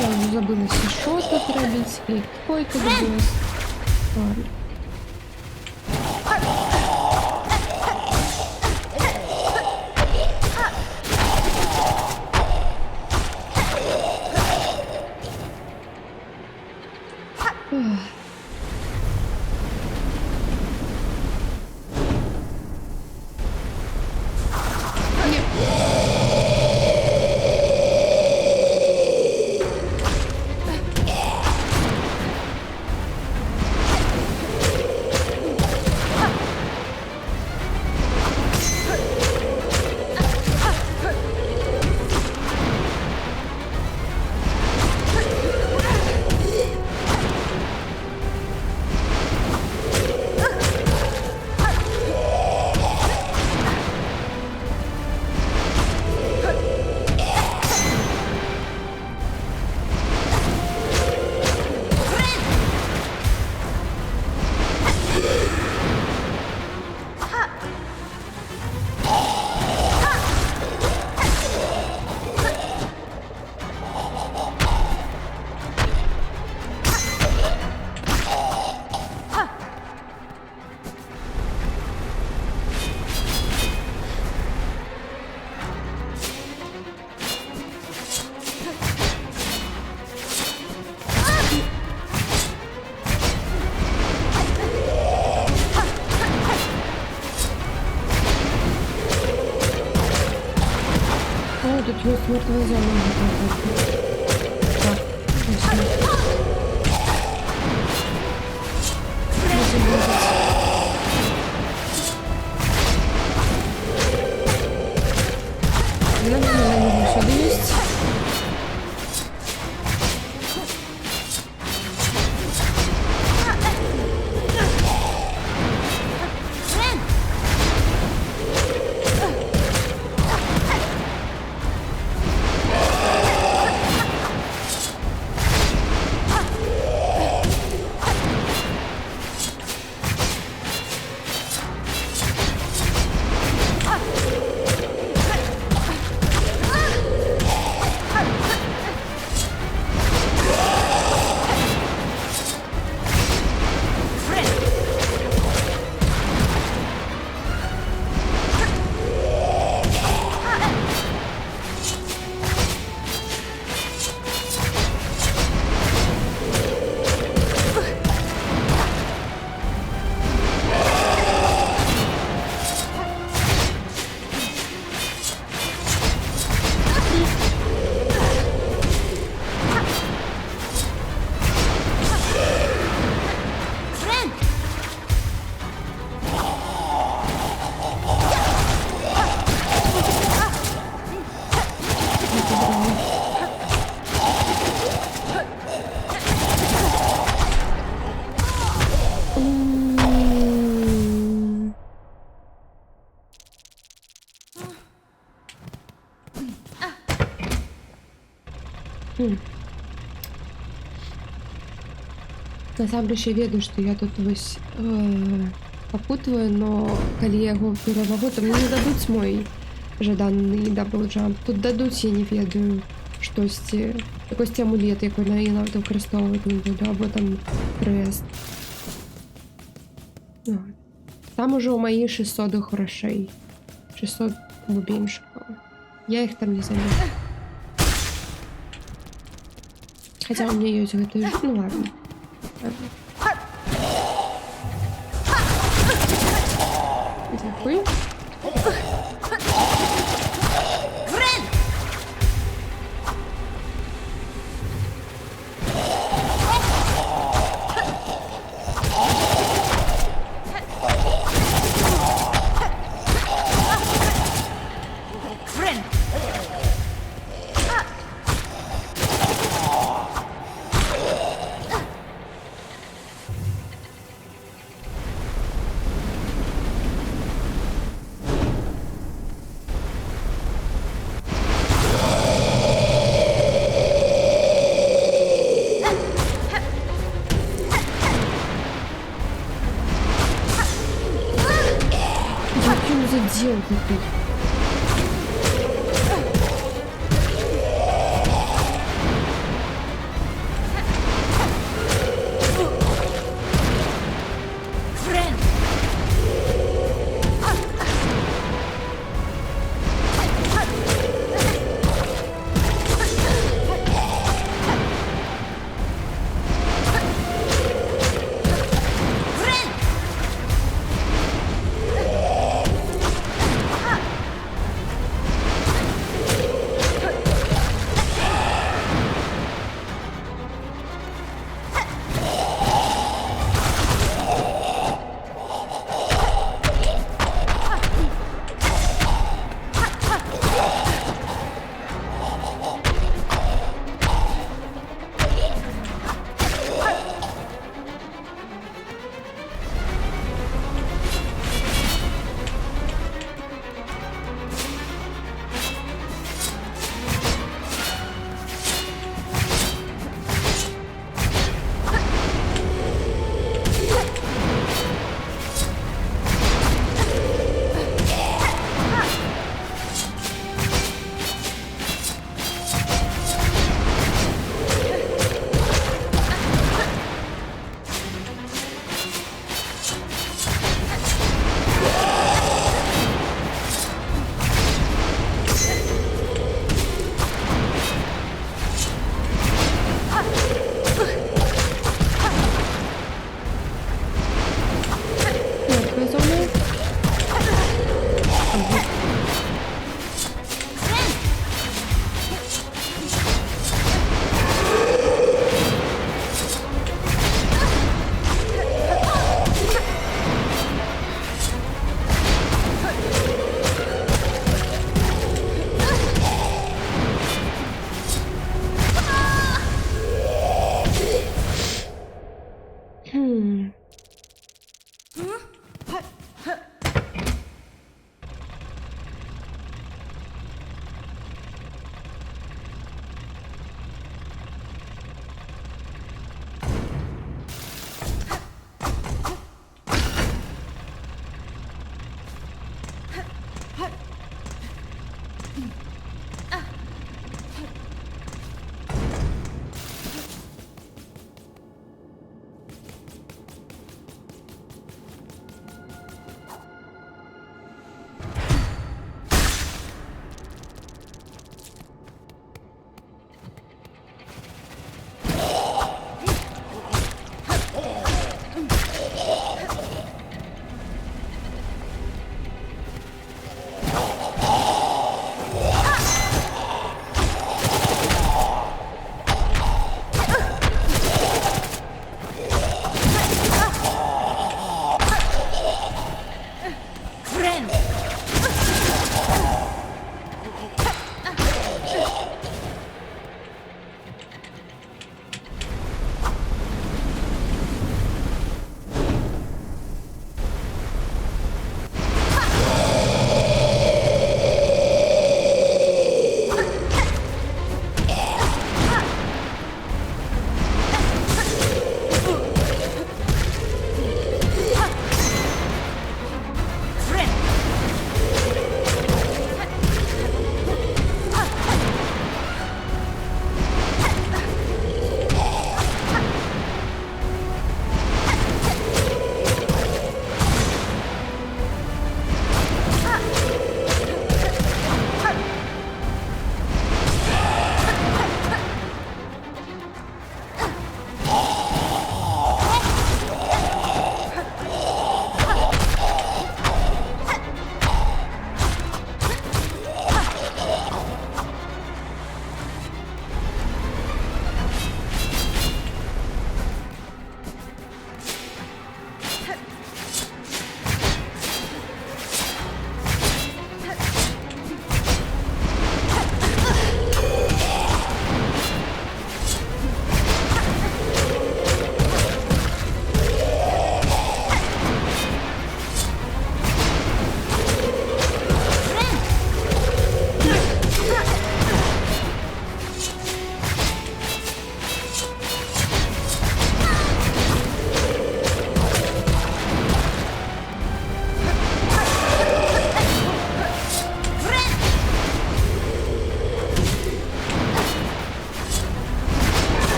Я уже забылася, що тут робить, який тут босс. Ладно. Ох. Мертвая зона. Так, ось. Може бути. Наверное, сюда есть. Френд! Френд! М. М. На самом деле я ведаю, что я тут вось попутываю, но калі я яго перамагу, то мне не дадуць мой жаданны даблджамп. Тут дадуць, я не ведаю, штосьці, якосьці амулет, якой я нават выкарыстоўваць не буду, або там крэст. Ну, там ужо ў маі 600 грошай. 600 бубенчиков. Я их там не заберу. Хотя у меня есть гэты... Ну ладно. Дякую. Френд! Френд! Каким задел какой? Френд! Френд!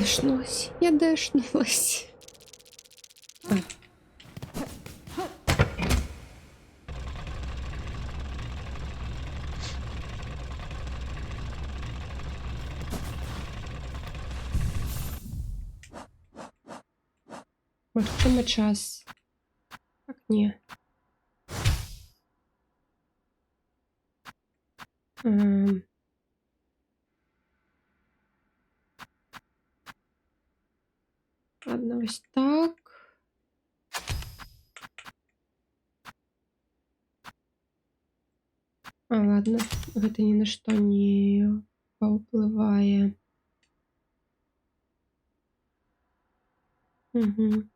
дэшнулась. Я дэшнулась. А. Магчыма, час. Так, не. Ладно, ось так. Ладно, гэта ні на што не паўплывае. Угу.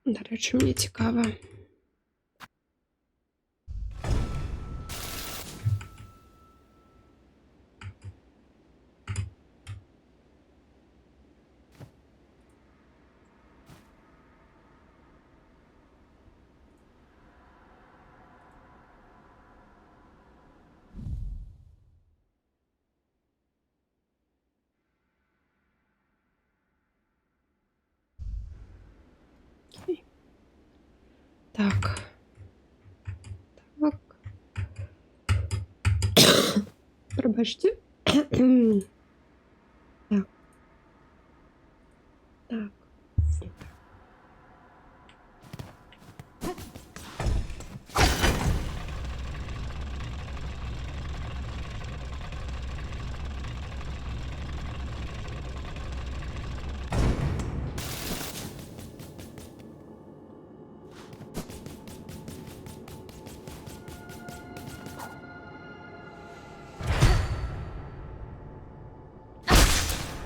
Дарэчы, мне цікава. Окей. Так. Так. Пробачте. Так. Так.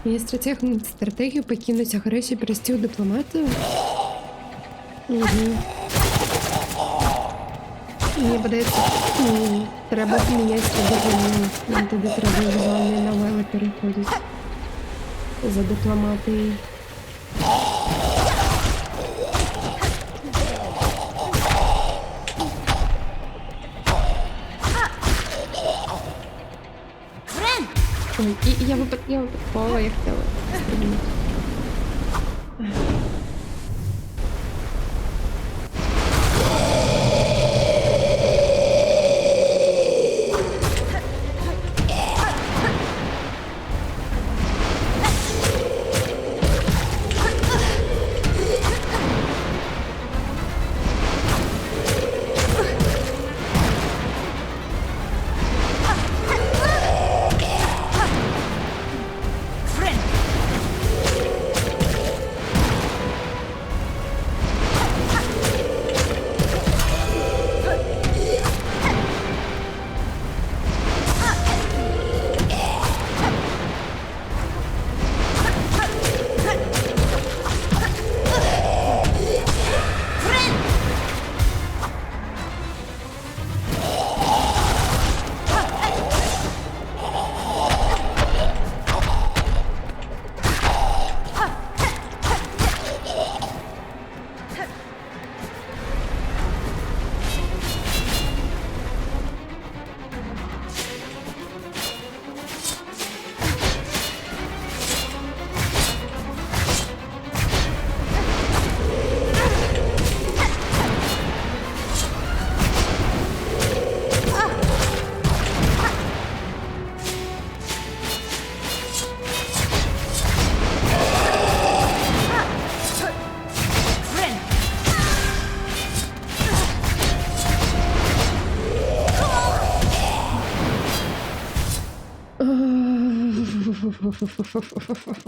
Є стратегію покинуть агресію, перейти у дипломатію. Угу. Мені подається, треба міняти стратегію. Нам туди треба візуальні новели переходити. За дипломатією. Ой, і я випадково я хотіла стрибнути.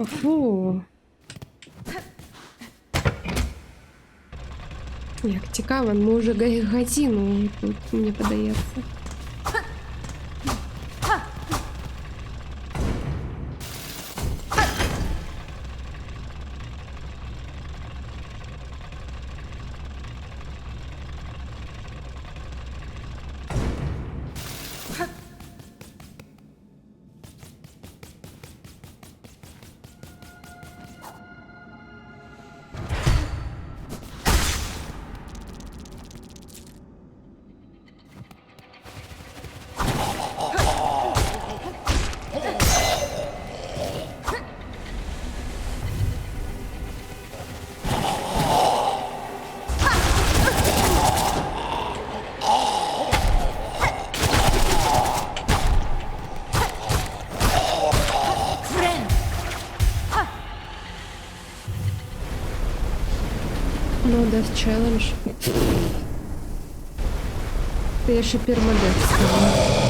Фу. Як цікаво, ми вже годину тут, мені подається. дасть челендж. Та я ще пермадеф ставлю.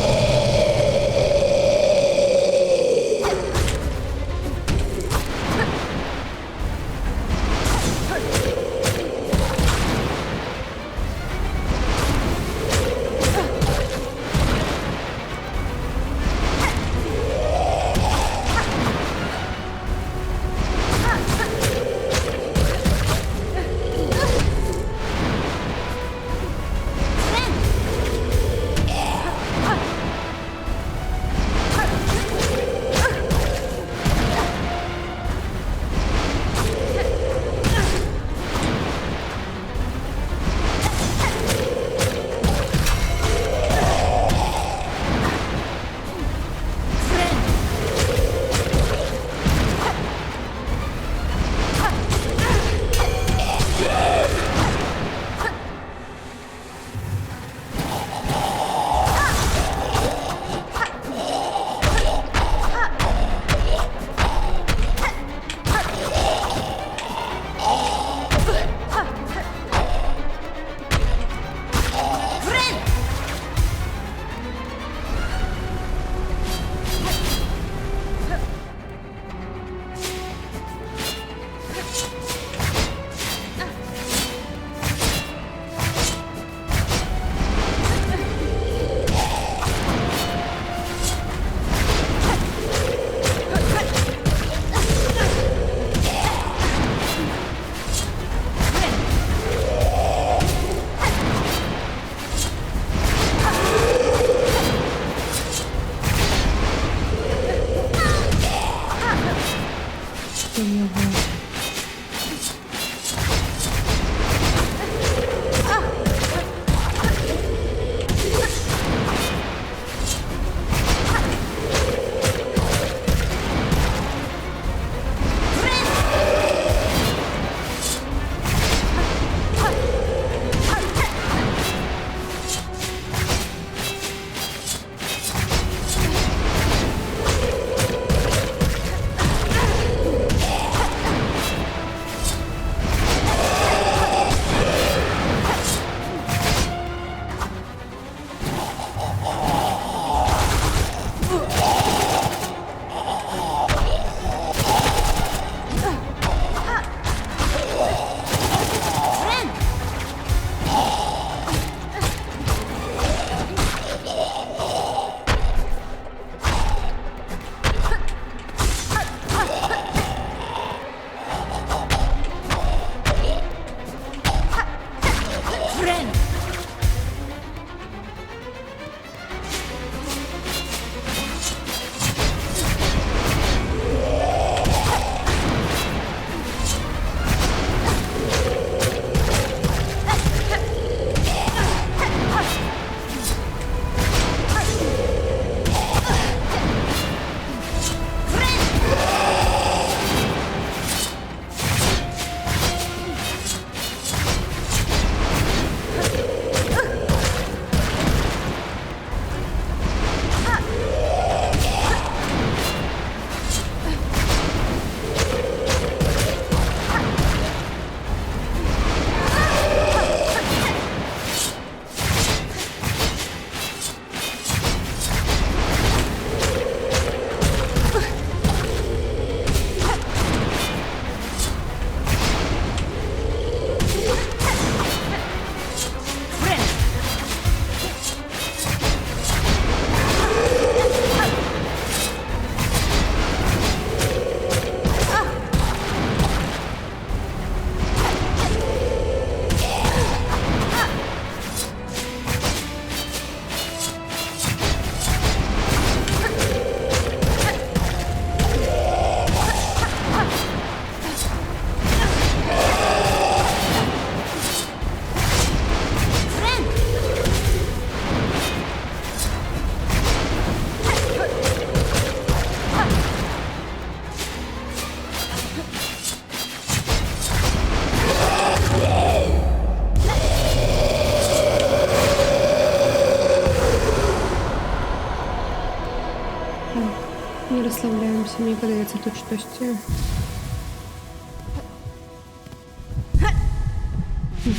Не розслабляємося, мені подається тут щось.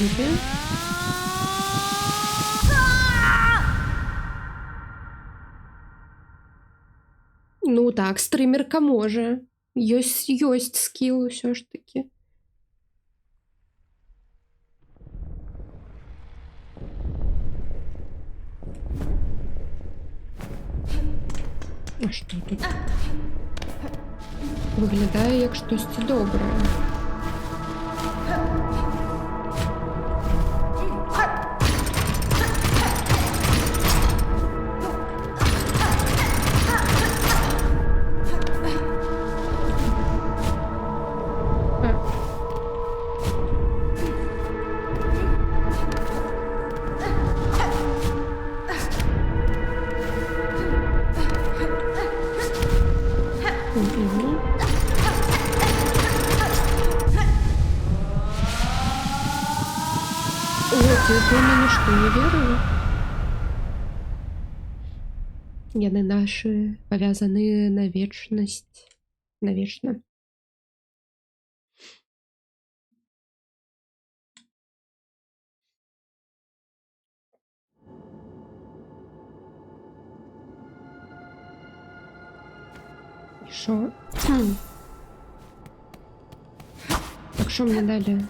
4. Ну так, стримерка може. Ёсць скіл усё ж таки. А що тут? Виглядає як щось добре. Мгм. О, ты мне что, не верила? Яны наши повязаны на вечность. Навечно. И шо? Так что мне дали?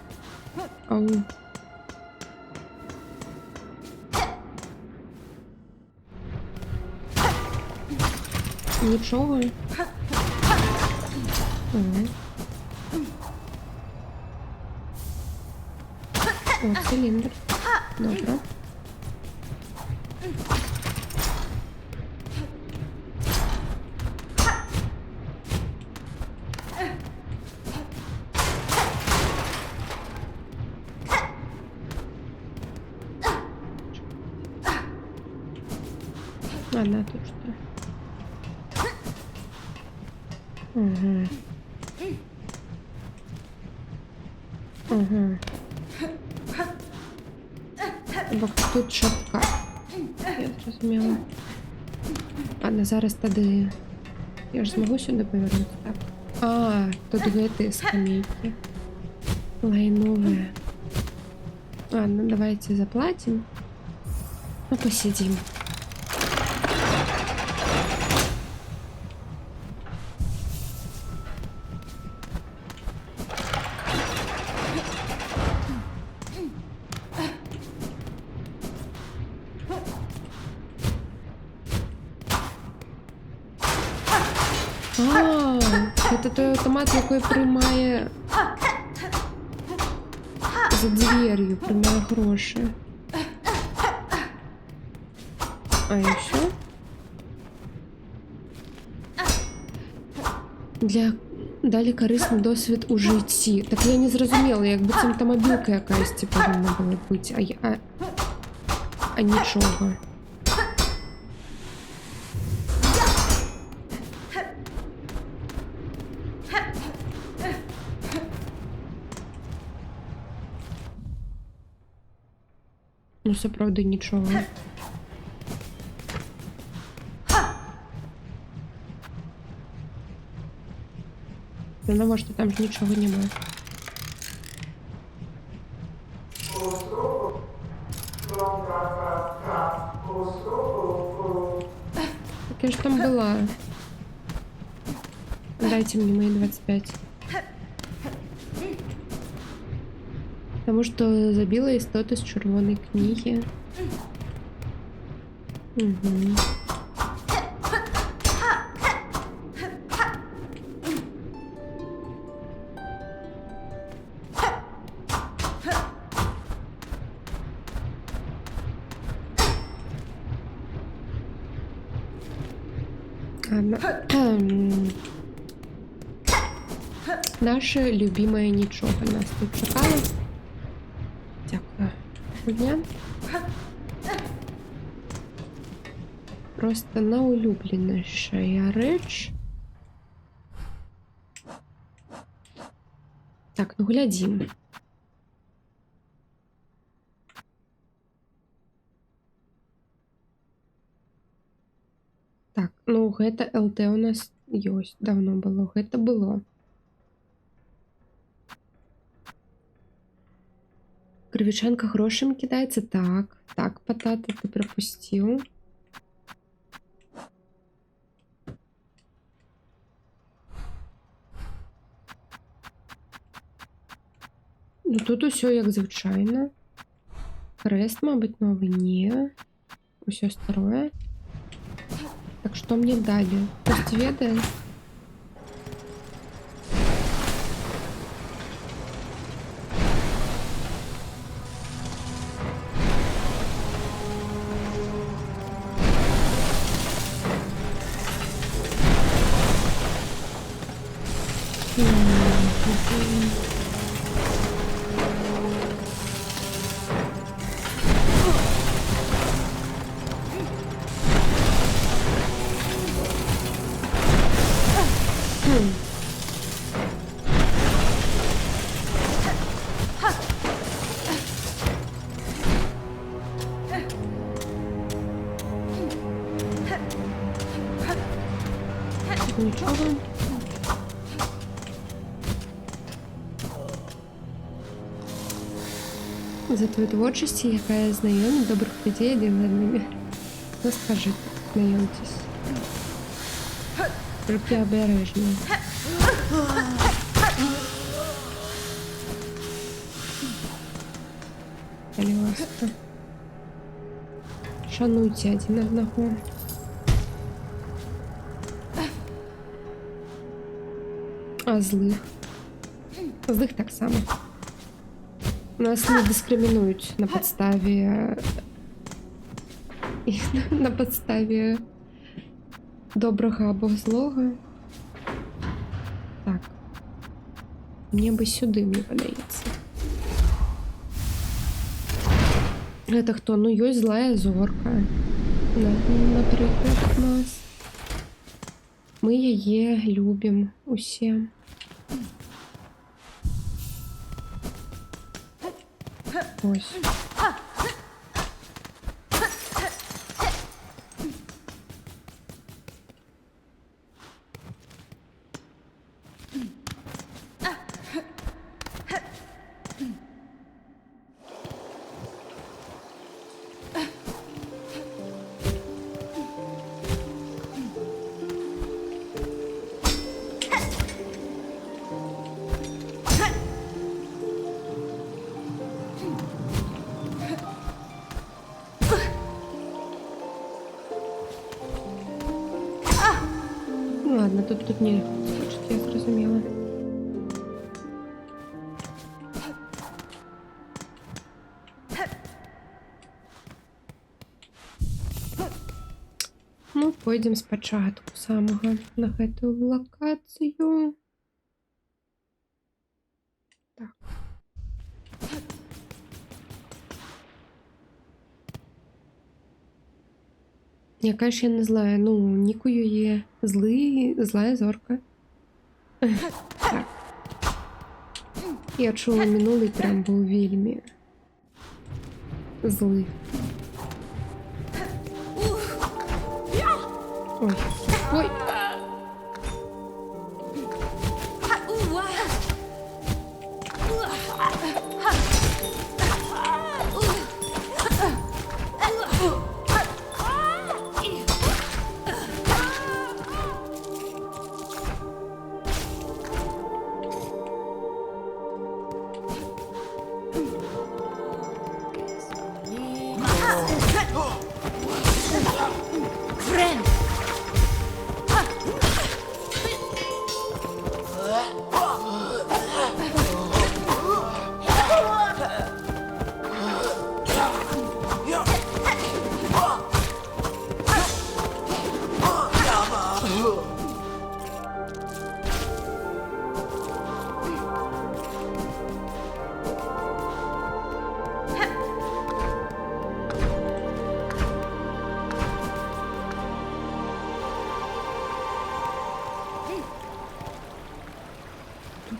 Ау. Нічого. Ага. О, циліндр. Добре. Ладно, тут что? Ага. Ага. Бо тут шапка. Я зрозуміла. Ладно, зараз тоді... Я ж змогу сюди повернути, так? А, тут гэты скамейки. Лайновые. Ладно, давайте заплатим. Ну, посидим. А, это той автомат, який приймає за дверью, приймає гроші. А і все? Для далі корисний досвід у житті. Так я не зрозуміла, якби це автомобілка якась типу, повинна була бути, а нічого. Ну, це правда нічого. Ну, що там ж нічого немає. Так я ж там була. Дайте мне мои 25. Потому что забила істоту з червоної книги. Угу. Наше любимое нічого нас тут чекало. Дякую. Дня. Просто найулюбленіша реч. Так, ну глядім. Так, ну гэта ЛТ у нас ёсць. Давно было. Гэта было. Кривичанка грошами кидается. Так, так, Потата, ты пропустил. Ну тут усе як звичайно. Крест, мабуть, новий. Ні. Усе старое. Так что мне дали? Пусть ведает. Нічого. За твою творчість, яка я знайомі добрих людей дивними. Ну скажи, знайомтесь. Руки обережно. Пожалуйста. Шануйте один одного. А злих? Злих так само. Нас не дискримінують на підставі... на підставі доброго або злого. Так. Мені би сюди, мені подається. Это хто? Ну, ёсть злая зорка. Наприклад, нас. Ми її любимо усі. Ось. Ну ладно, тут не хочет, я зрозуміла. Ну, пойдем спочатку самого на эту локацію. Так. Яка ж я не злая, ну, нікою є злая зорка. Так. Я чула, минулий прям був вельми злий. Ой. Ой. Friend!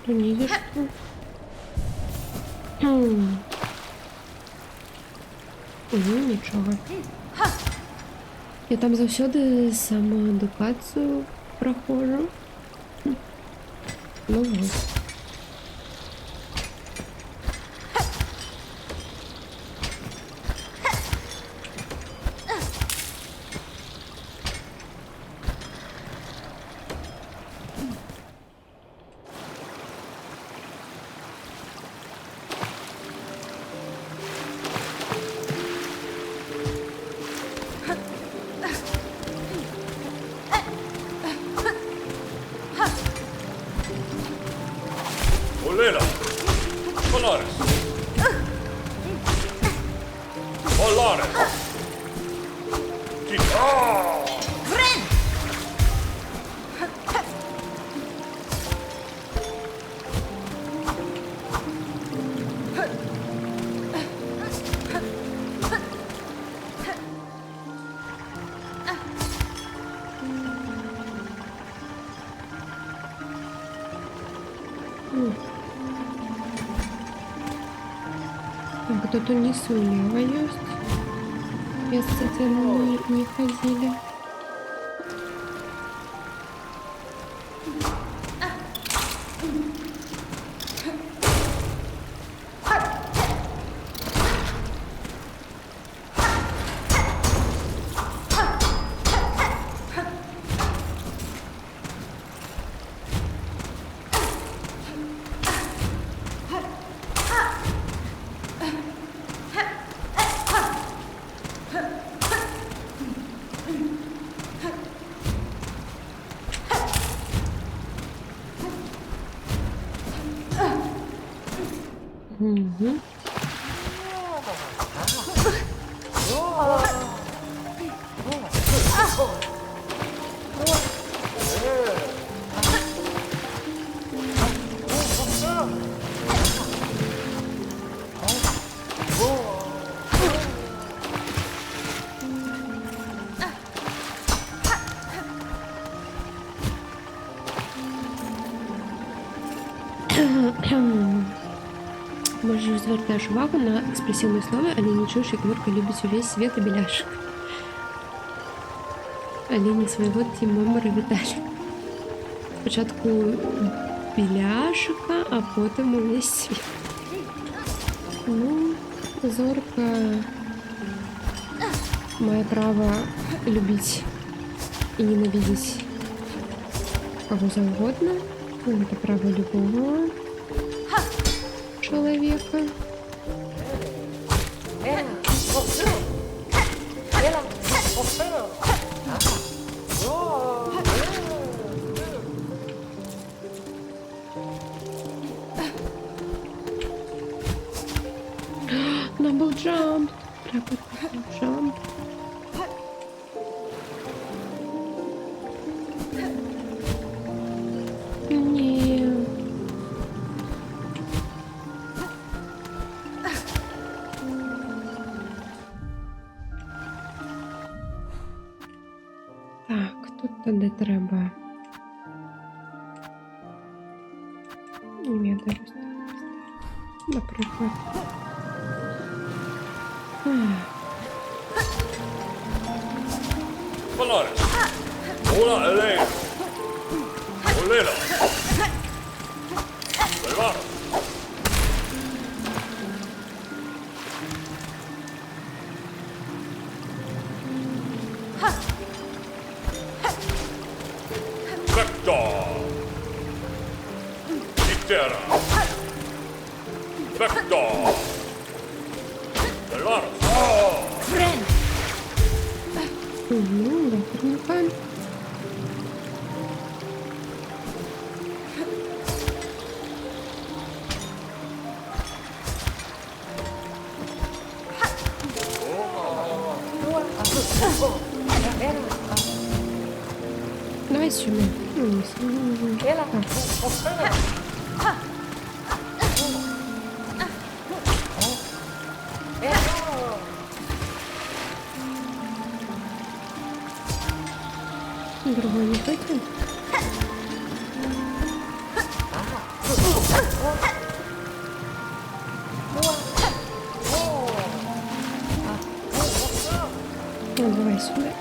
Тут не за что. Нічого. Я там завсюди самоедукацію проходжу. Ну ось. а тут внизу слева есть. Место, где мы не ходили. Угу. Можеш звертаєш увагу на експресивні слова, але не чуєш, як Мурка любить увесь світ і біляшок. Аліні свого тім-мемора Віталій. Спочатку біляшика, а потім увесь світ. Ну, Зорка має право любить и ненавидеть кого завгодно. Это право любого человека. Double jump. Double jump. Не. Так, тут тоді треба. Я дивлюсь. Наприклад. Dolores. Hola, Elaine. Olena. Salvado. Vector. Itera. Vector. Salvado. Friend! Угу, да, проникаем. Давай сюда. Другой не хотим. Ну, давай сюда.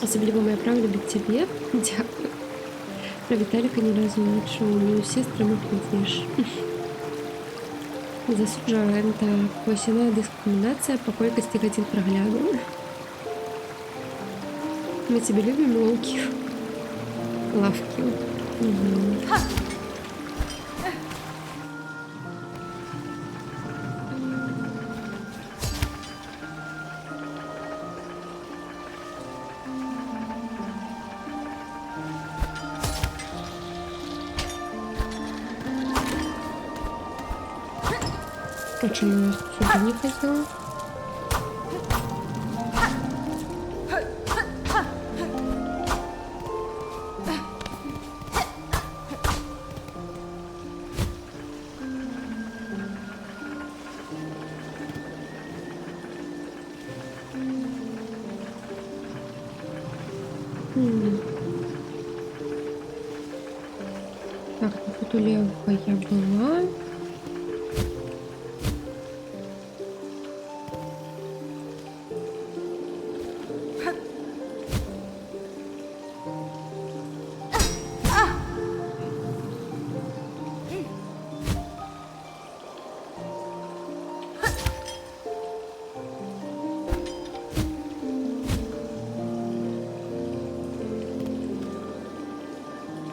Особливо моя права любить тебе. Дякую. Про Віталіка ні разу не чув. Не усі стримав пізніше. Засуджаю, это посильная дискриминация по колькости годин прогляду. Мы тебя любим, лоуки. Лавки. Угу. Почему я сюда не хотела? Так, ну тут улева я была.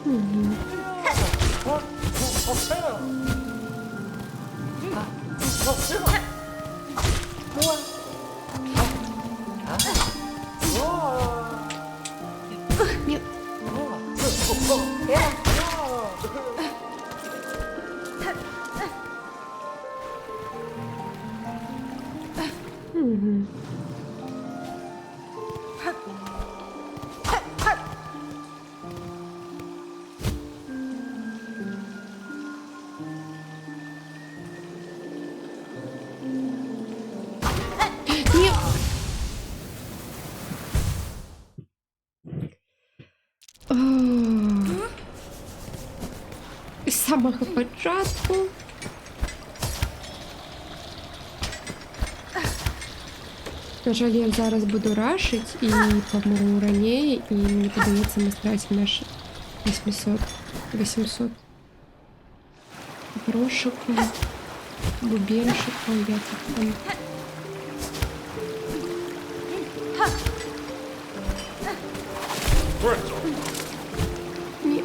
Мгм. Нет. Мгм. Нет. А. З самого початку. На жаль, я зараз буду рашить і помру раніше, і мені подається ми стратимо наші 800. Грошику, бубенчику, я так там. Pretzel. Ні.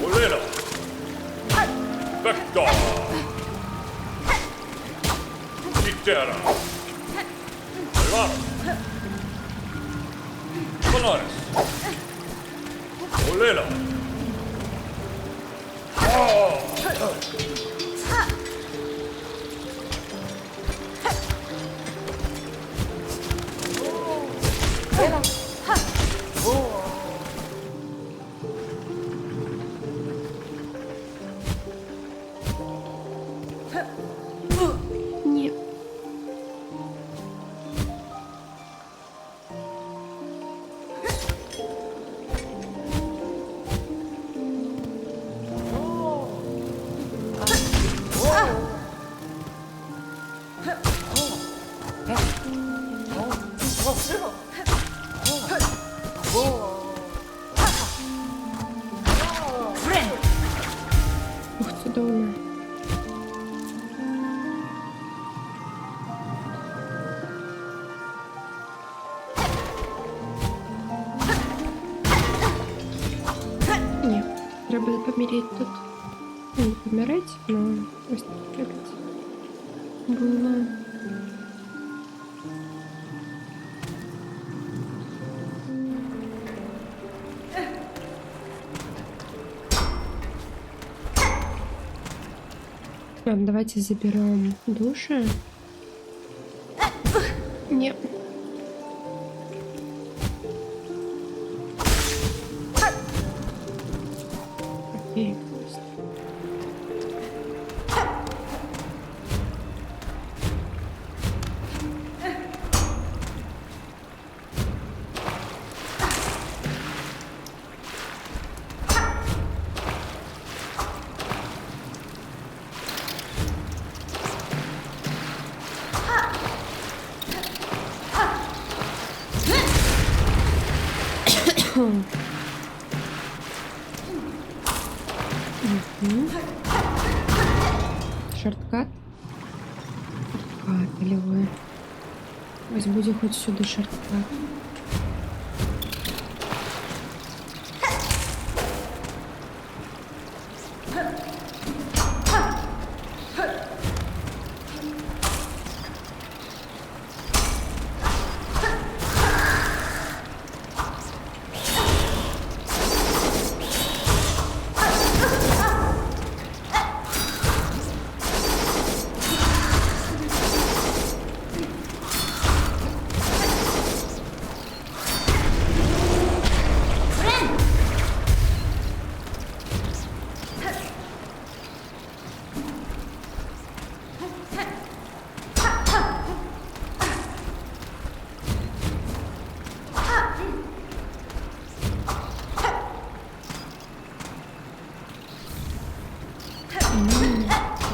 Olena. Vector. Itera. Ivano. Polaris. Olena. Ні. Френд! Ух, чудовно. Ні, треба поміряти тут. Ну, не помирати, але ось так робити. Було. Ладно, давайте заберем души. Нет. Окей. Шорткат. Шорткат, болевой. Ось буде хоть сюда шорткат.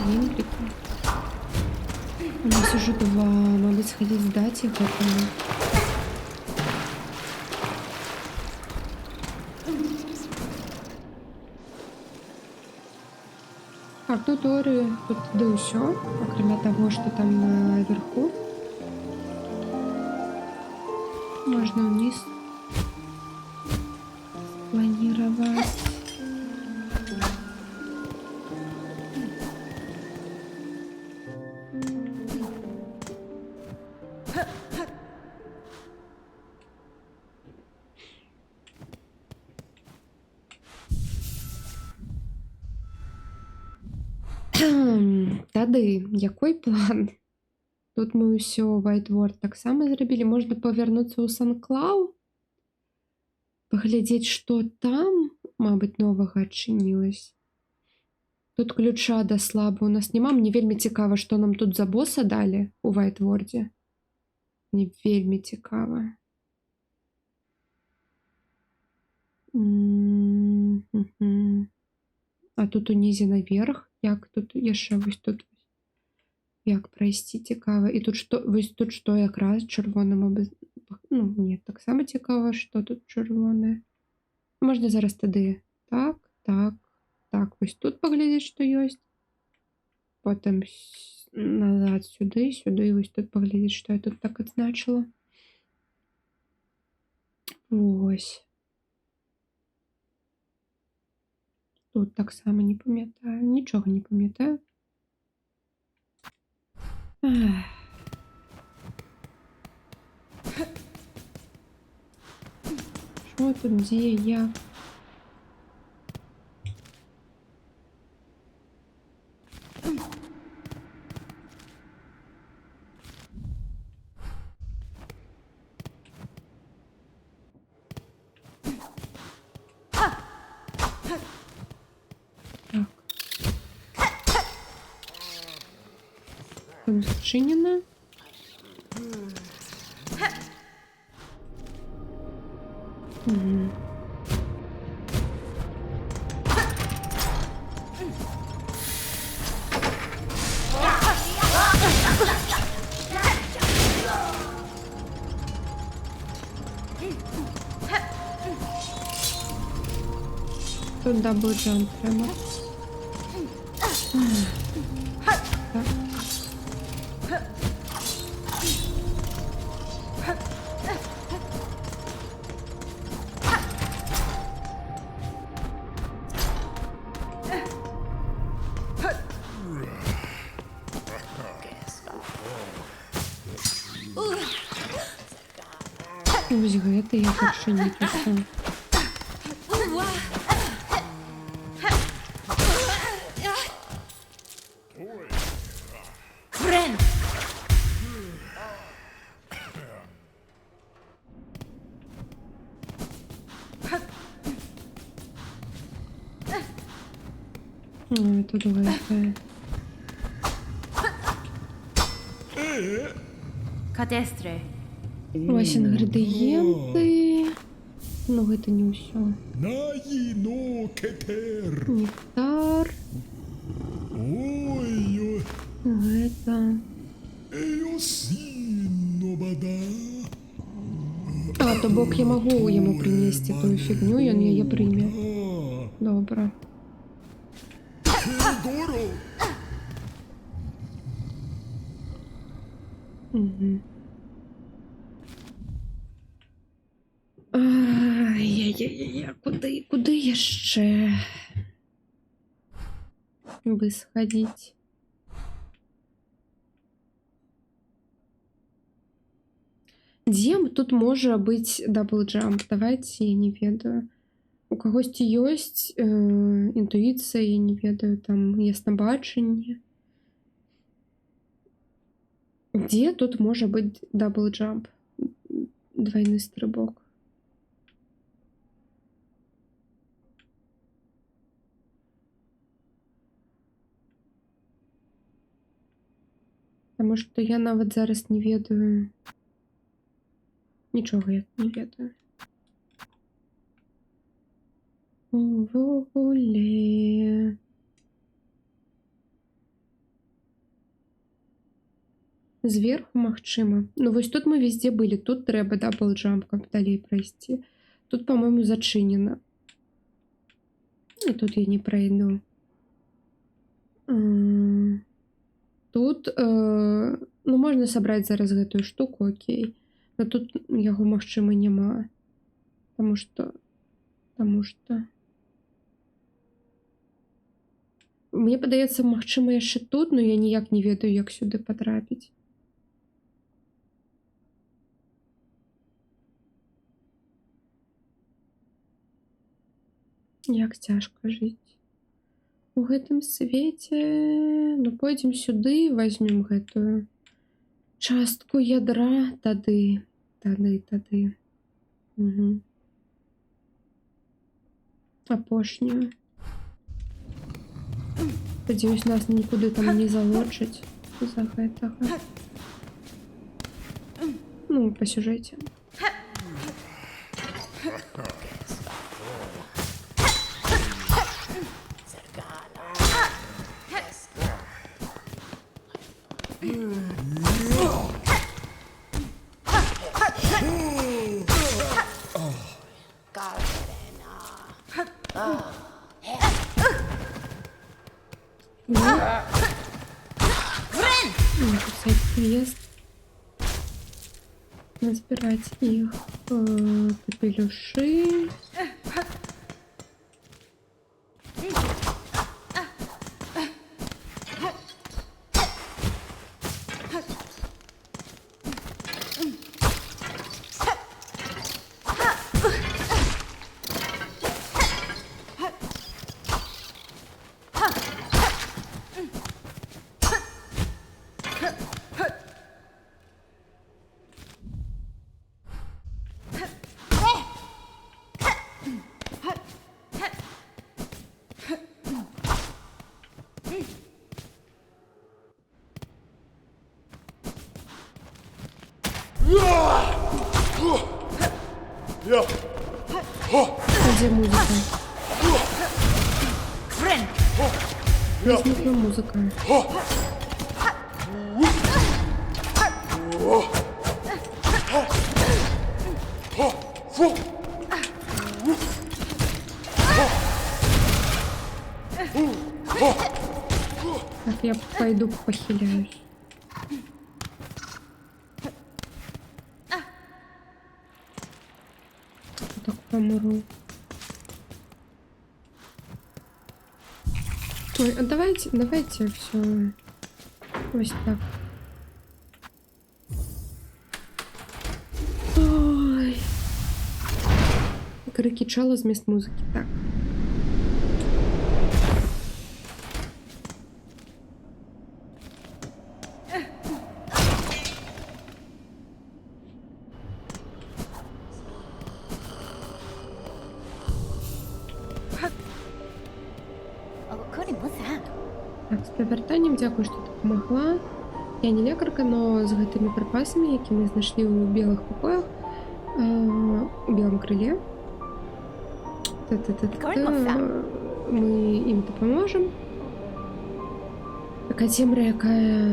Блин, прикольно. У нас уже 2. Мабуть, сходить сдать их этому. Так, ну Тори тут да усё, окромя того, что там наверху. Можно вниз планировать. Тады, якой план? Тут мы ўсё Вайтворд таксама зрабілі. Можна павярнуцца ў Сан-Клау, паглядзець, што там, мабыць, новага адчынілась. Тут ключа да слаба у нас няма. Мне вельмі цікава, што нам тут за боса далі у Вайтвордзе. Мне вельмі цікава. А тут унізе наверх. Як тут яшчэ вось тут як прайсці цікава. І тут што, вось тут што якраз чырвоным ну, мне таксама цікава, што тут чырвонае. Можна зараз тады так, так, так, вось тут паглядзець, што ёсць. Потым назад сюды, сюды, вось тут паглядзець, што я тут так адзначыла. Вось. Тут таксама не памятаю, нічога не памятаю. Що тут, дзе, як? Тут зачинено. Угу. Тут дабл джамп прямо. Вось гэта я яшчэ не пішу. Фрэнк! Тут гэта. Катестре. Вось інгрэдыенты. Ну гэта не ўсё. Наїно кетер. Нектар. Ой, Гэта. Эйосіно бада. А, то бок я магу яму прынесці тую фігню, ён яе прыме. Добра. Кегоро. Угу. Ай-яй-яй-яй, куды яшчэ? бы сходить. Дзе тут можа быць даблджамп? Давайте, я не ведаю. У кагосьці ёсць інтуіцыя, я не ведаю, там яснабачанне. Дзе тут можа быць даблджамп? Двойны стрибок. Таму што я нават зараз не ведаю. Нічога я не ведаю. Увогуле. Зверху магчыма. Ну вось тут мы везде былі. Тут трэба даблджамп, каб далей прайсці. Тут, по-моему, зачынена. І тут я не пройду. Тут, ну, можна сабраць зараз гэтую штуку, окей. Но тут яго, магчыма, няма. Таму што... Мне падаецца, магчыма, яшчэ тут, но я ніяк не ведаю, як сюды патрапіць. Як цяжка жыць у гэтым свеце. Ну, пойдзем сюды, возьмем гэтую частку ядра, тады. Угу. Апошнюю. Спадзяюсь, нас нікуди там не залочаць за гэтага. Ну, па сюжэце. Написать квест. Разбирать их капелюши. Где музыка? Я смотрю музыка. Так, я пойду похиляюсь. Так помру. Ой, а давайте все. Вот так. Ой. Крики чала замест музыки. Так. Так, з павяртаннем дзякую, што дапамагла. Я не лекарка, но з гэтымі прыпасамі, які мы знайшлі ў белых пакоях, у белым крыле, мы ім дапаможам. Такая цемра, якая...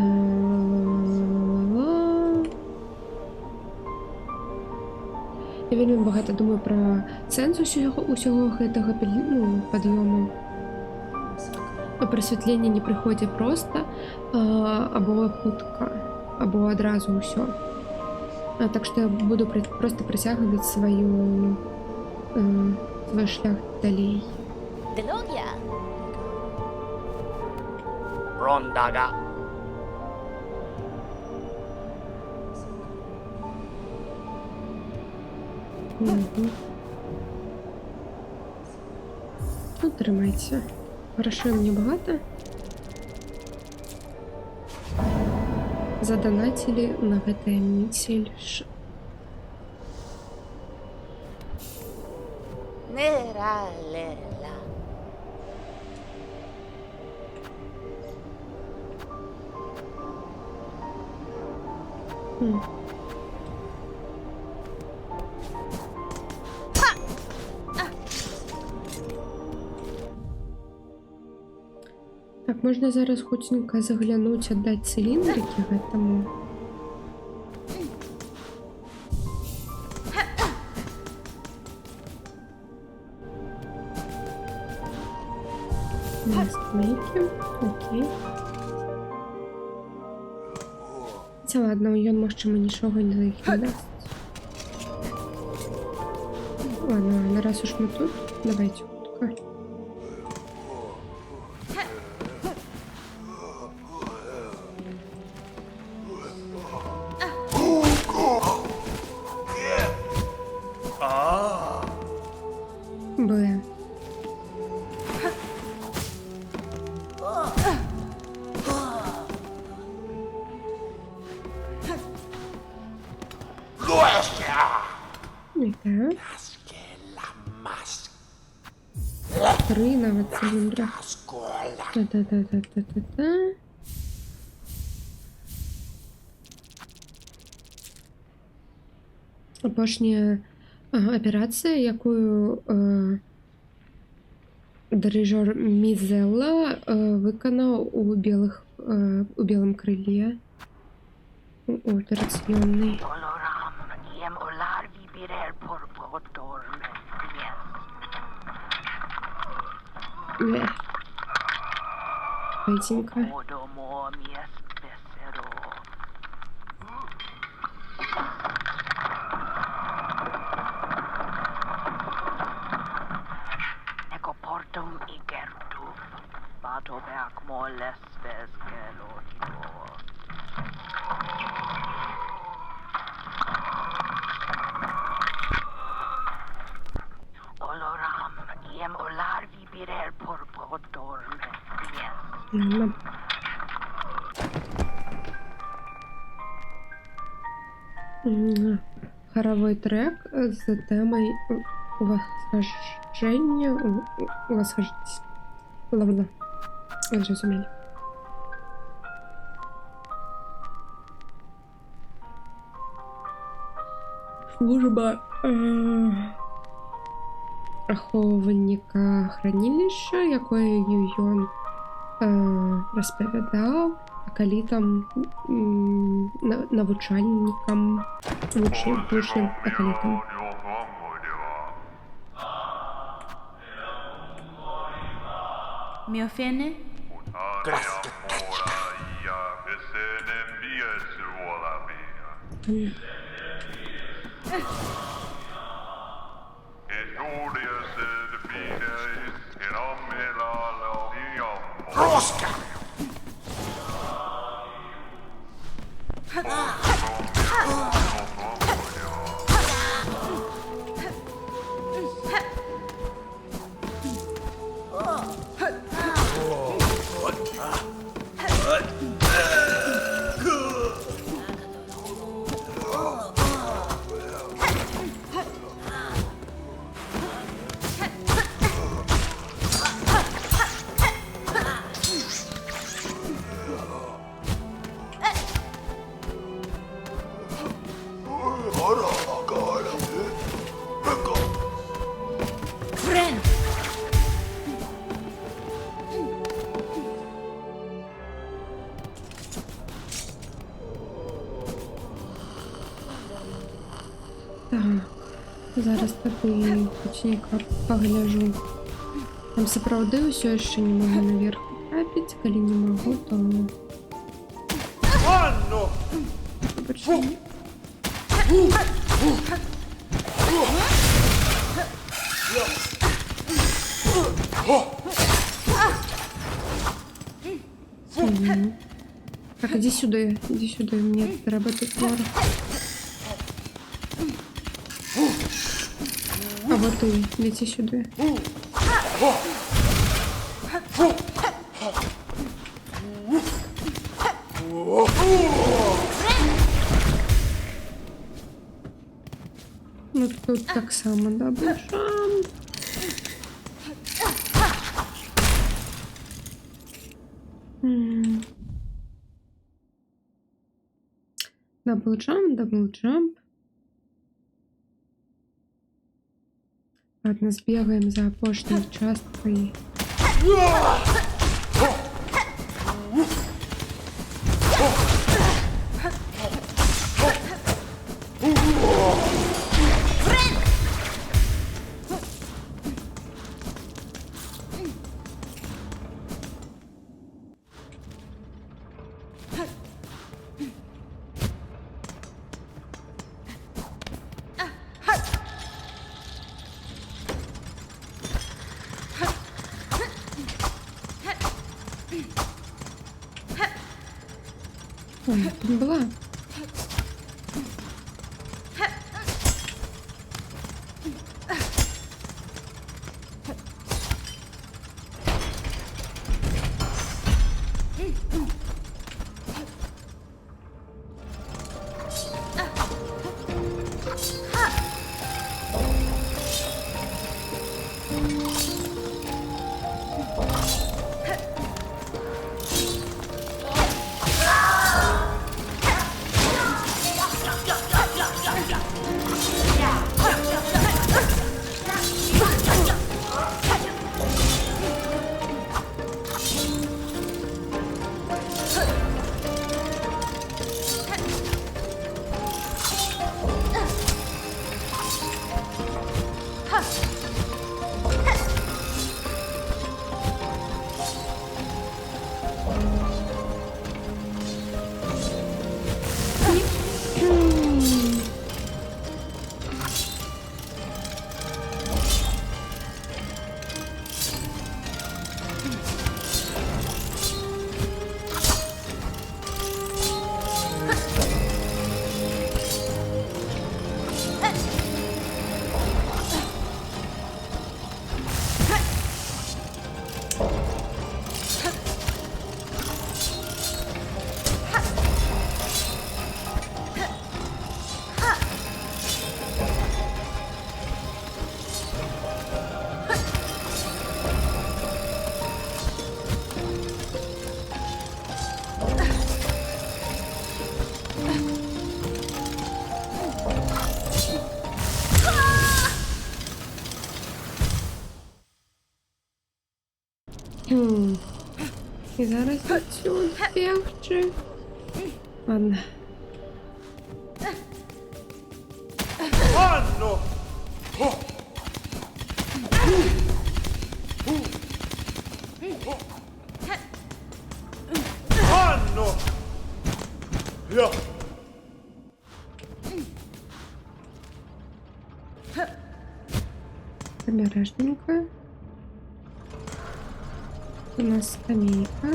Я вельмі багата думаю пра сэнс усяго гэтага пад'ёму. Прасвятленне не прыходзіць проста, або хутка, або адразу ўсё. Так што я буду проста працягваць свой шлях далей. Рондага. Угу. Ну, тримайся. Грошей мені багато. Задонатили на гэтая міцель. Нералела. Хм. Так, можна зараз хутенько заглянуть, віддати циліндрики гэтому. Маскмейки, окей. Це ладно, ён, може, нічого за їх не дасть. Ладно, раз уж ми тут, давайте хутко. Б. Вітаю. 3 навіть циліндра. Та-та-та-та-та-та-та. Апошняя операція, якою дирижер Мізелла виконав у білому крилі. У операційній. Петенька. Portum igertuf, Batoberg moles vesgelotidor. Oloram, iem olarvi birer porpotor Ладно. Хоровой трек з темою восхождення. Ладно. Зрозуміло. Служба аховника хранилища, якою ён розповідав акалітам, навчальникам, учням акалітам. Miofene? Roska! Friend! Так, зараз тобі хутенько погляжу. Там сапраўды ўсё яшчэ не магу наверх трапіць, калі не магу, то... Выбачай. Мгм. Так, іди сюди, мені треба тут ворог. Або ти, лети сюди. Ну тут так само, да, бажам. Дабл джамп. Ладно, збігаємо за опошньою часткою. Ой, тут була. І зараз отсюда бігче. Ладно. Hanno! Hanno! Ja! Обережненько. У нас скамейка.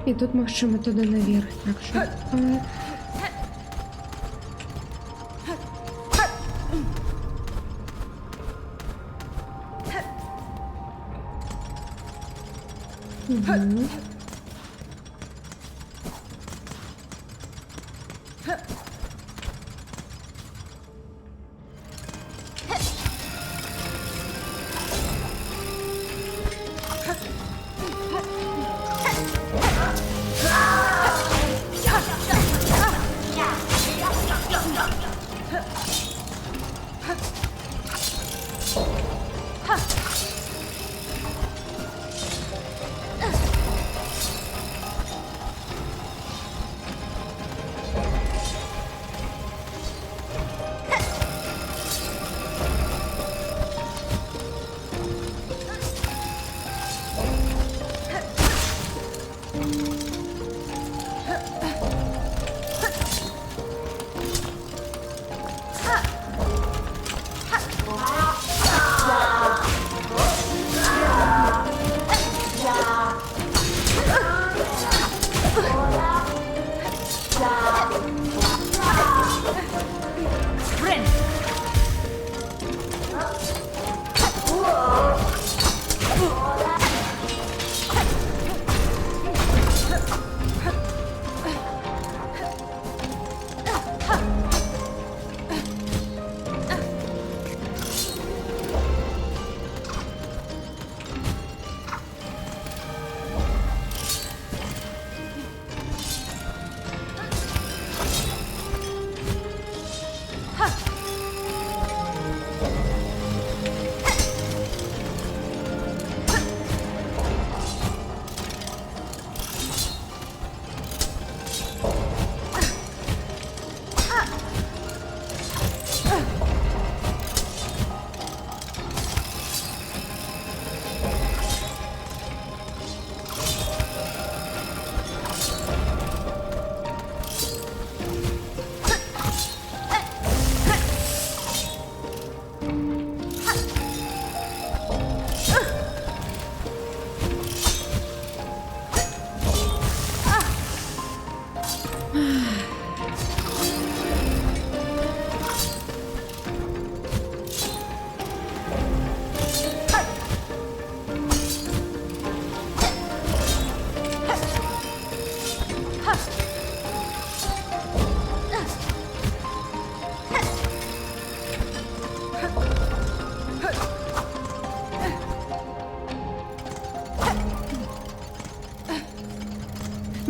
І тут можемо туди наверх, так що... Угу. Friend.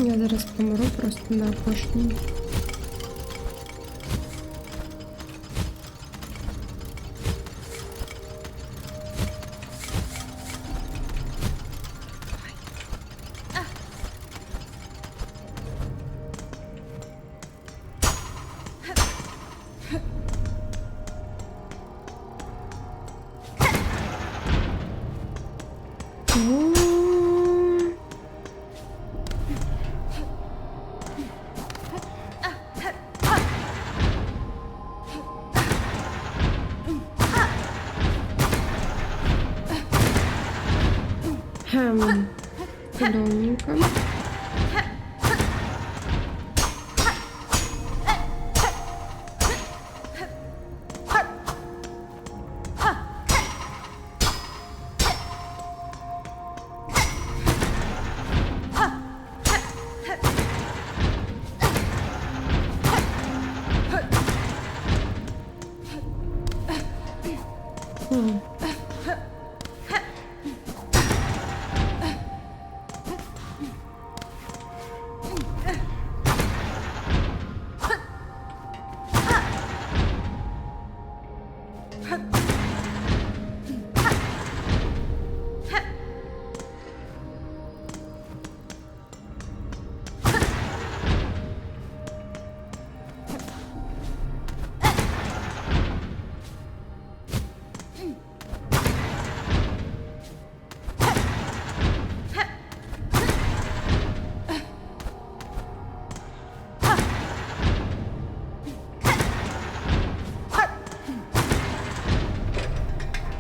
Я зараз помру просто на кошні. Чудовненько.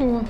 О.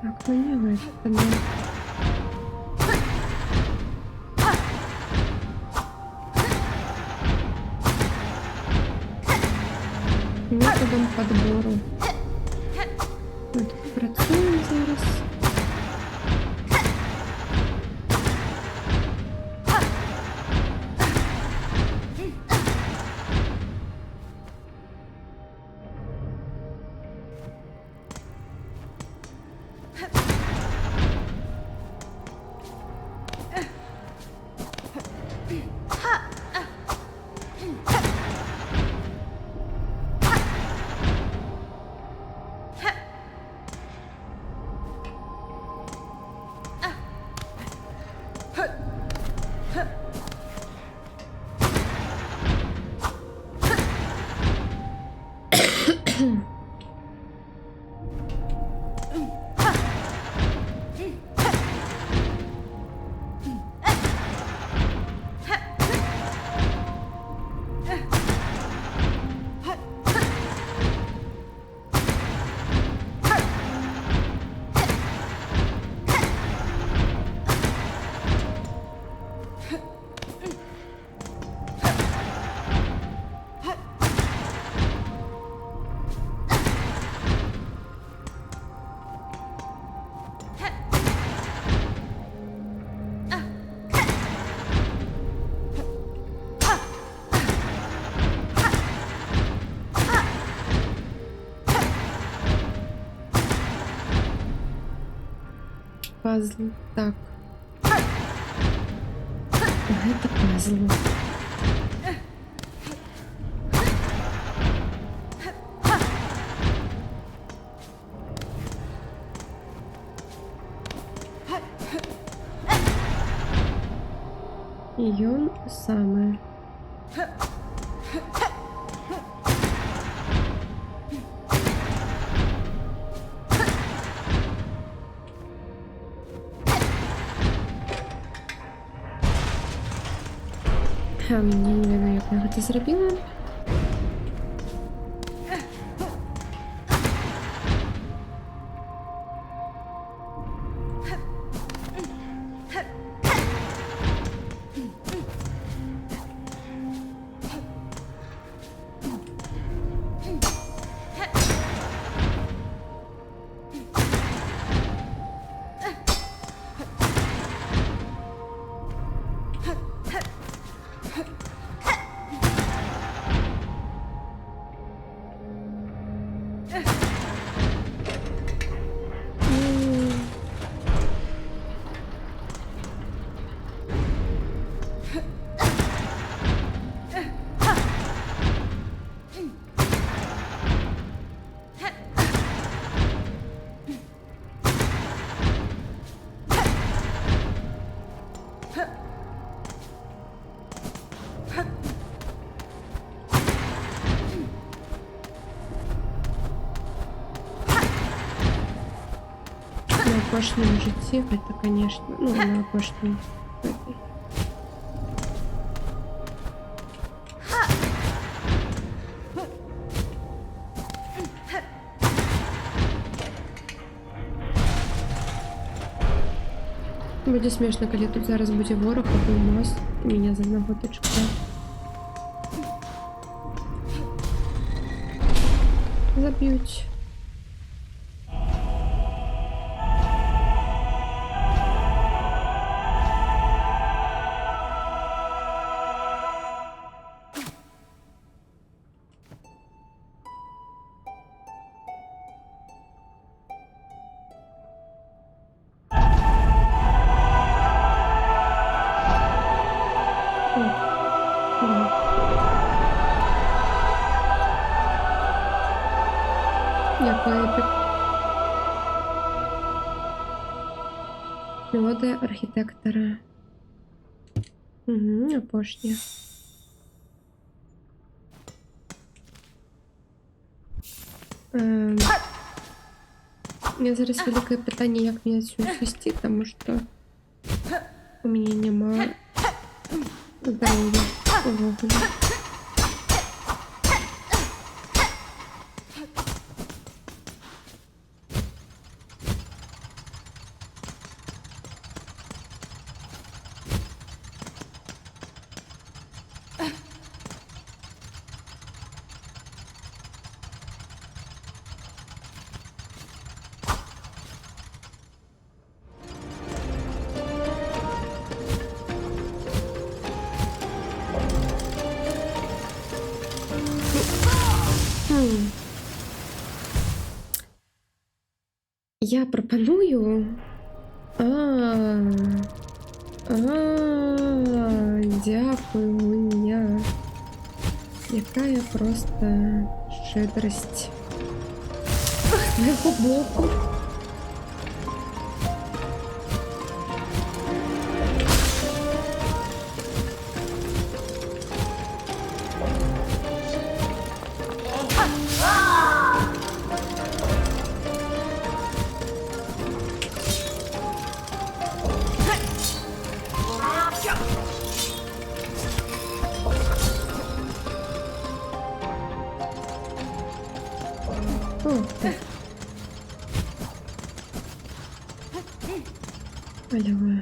Так, ну не выспано. Методом подбору. Ми тут працюємо зараз. Пазл. Так. Гэта пазл. І ён самае. Я не ведаю, як я гэта зрабіла. На апошнім житті гэта, конечно, ну, на апошнім. Будзе смешна, калі тут зараз будзе ворог або мост, і мяне за аднаго тычка заб'юць. Який епік. Мелодія архітектора. Угу, апошня. У меня зараз великое питание, як мне отсюда свести, потому что у меня нема здоровья. Я пропоную. Дякую. Якая просто щедрость з твого боку. О, так. Алло.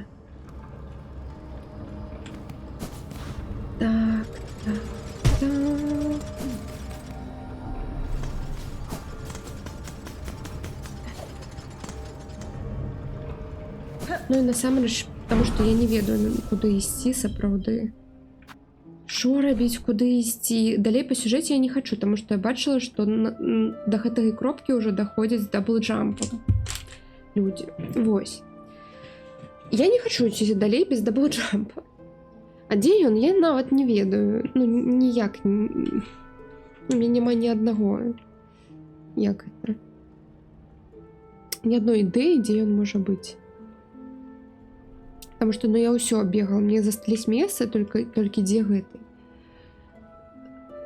Так, так, так. Ну і насамрэч, потому что я не ведаю, куды ісці сапраўды. Що рабіць, куды ісці? Далей па сюжэце я не хочу, потому что я бачыла, што да гэтай кропкі ўжо даходзяць з даблджампам. Людзі. Вось. Я не хочу ісці далей без даблджампа. А дзе ён, я нават не ведаю. Ну, ніяк. У мяне няма ні аднаго. Як гэта? Ні адной ідэі, дзе ён можа быць. Потому что, ну, я ўсё бегала, мне застались месцы, только дзе гэты.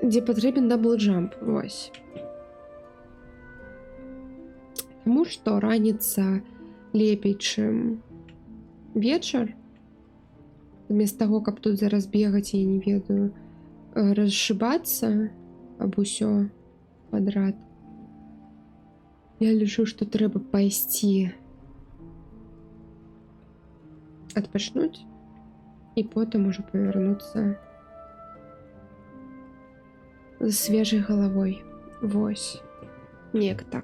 Дзе патрэбен даблджамп, вось. Таму што раніца лепей, чым вечар. Вместо того, каб тут зараз бегаць, я не ведаю, расшибацца аб усё падрад. Я лічу, што трэба пайсці адпачнуць і потым ужо павярнуцца з свежай галавой. Вось. Неяк так.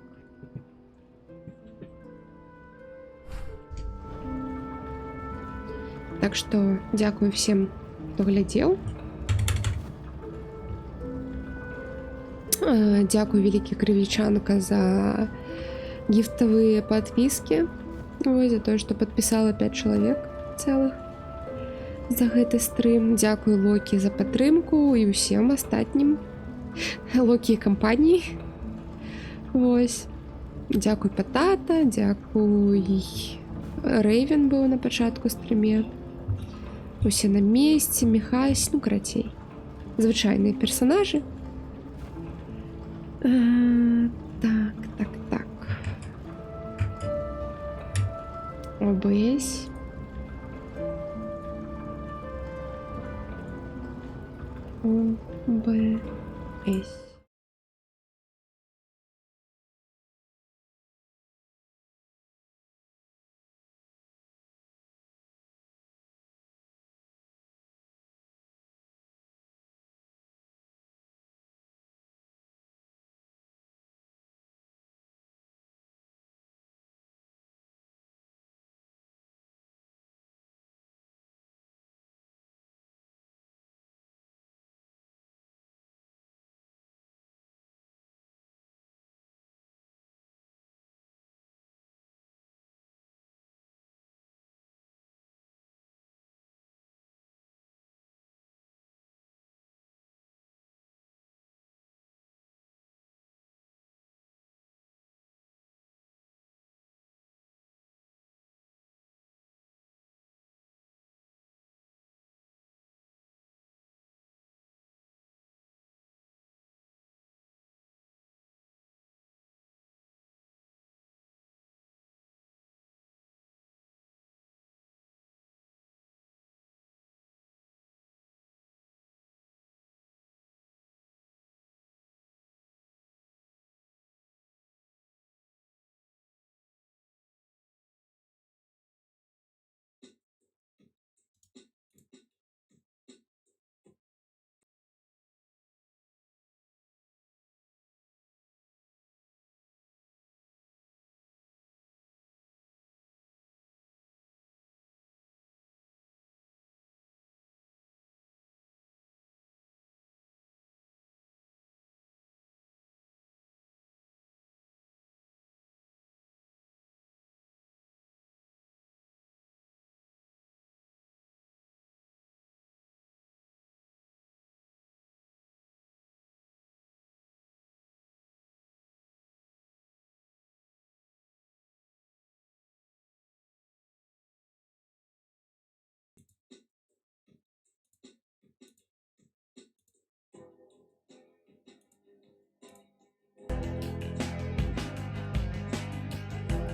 Так што дзякую всем, хто глядзеў. Дзякую вялікі крывічанка за гіфтавыя падпіскі. Ой, за тое, што падпісала 5 чалавек цэлых за гэты стрым. Дзякую Локі за падтрымку і ўсім астатнім. Локі і кампаніі. Вось. Дзякуй Патата, дзякуй Рэйвен быў на пачатку стрыме. Усе на месцы, Міхась, ну, карацей. Звычайныя персонажы. Так. ОБС. ОБС.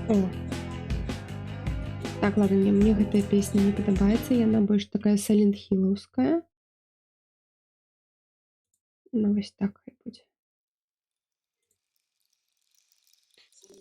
О. Так, ладно, мне гэтая песня не падабаецца, яна больш такая Silent Hill-аўская. Ну, вось так хай будзе.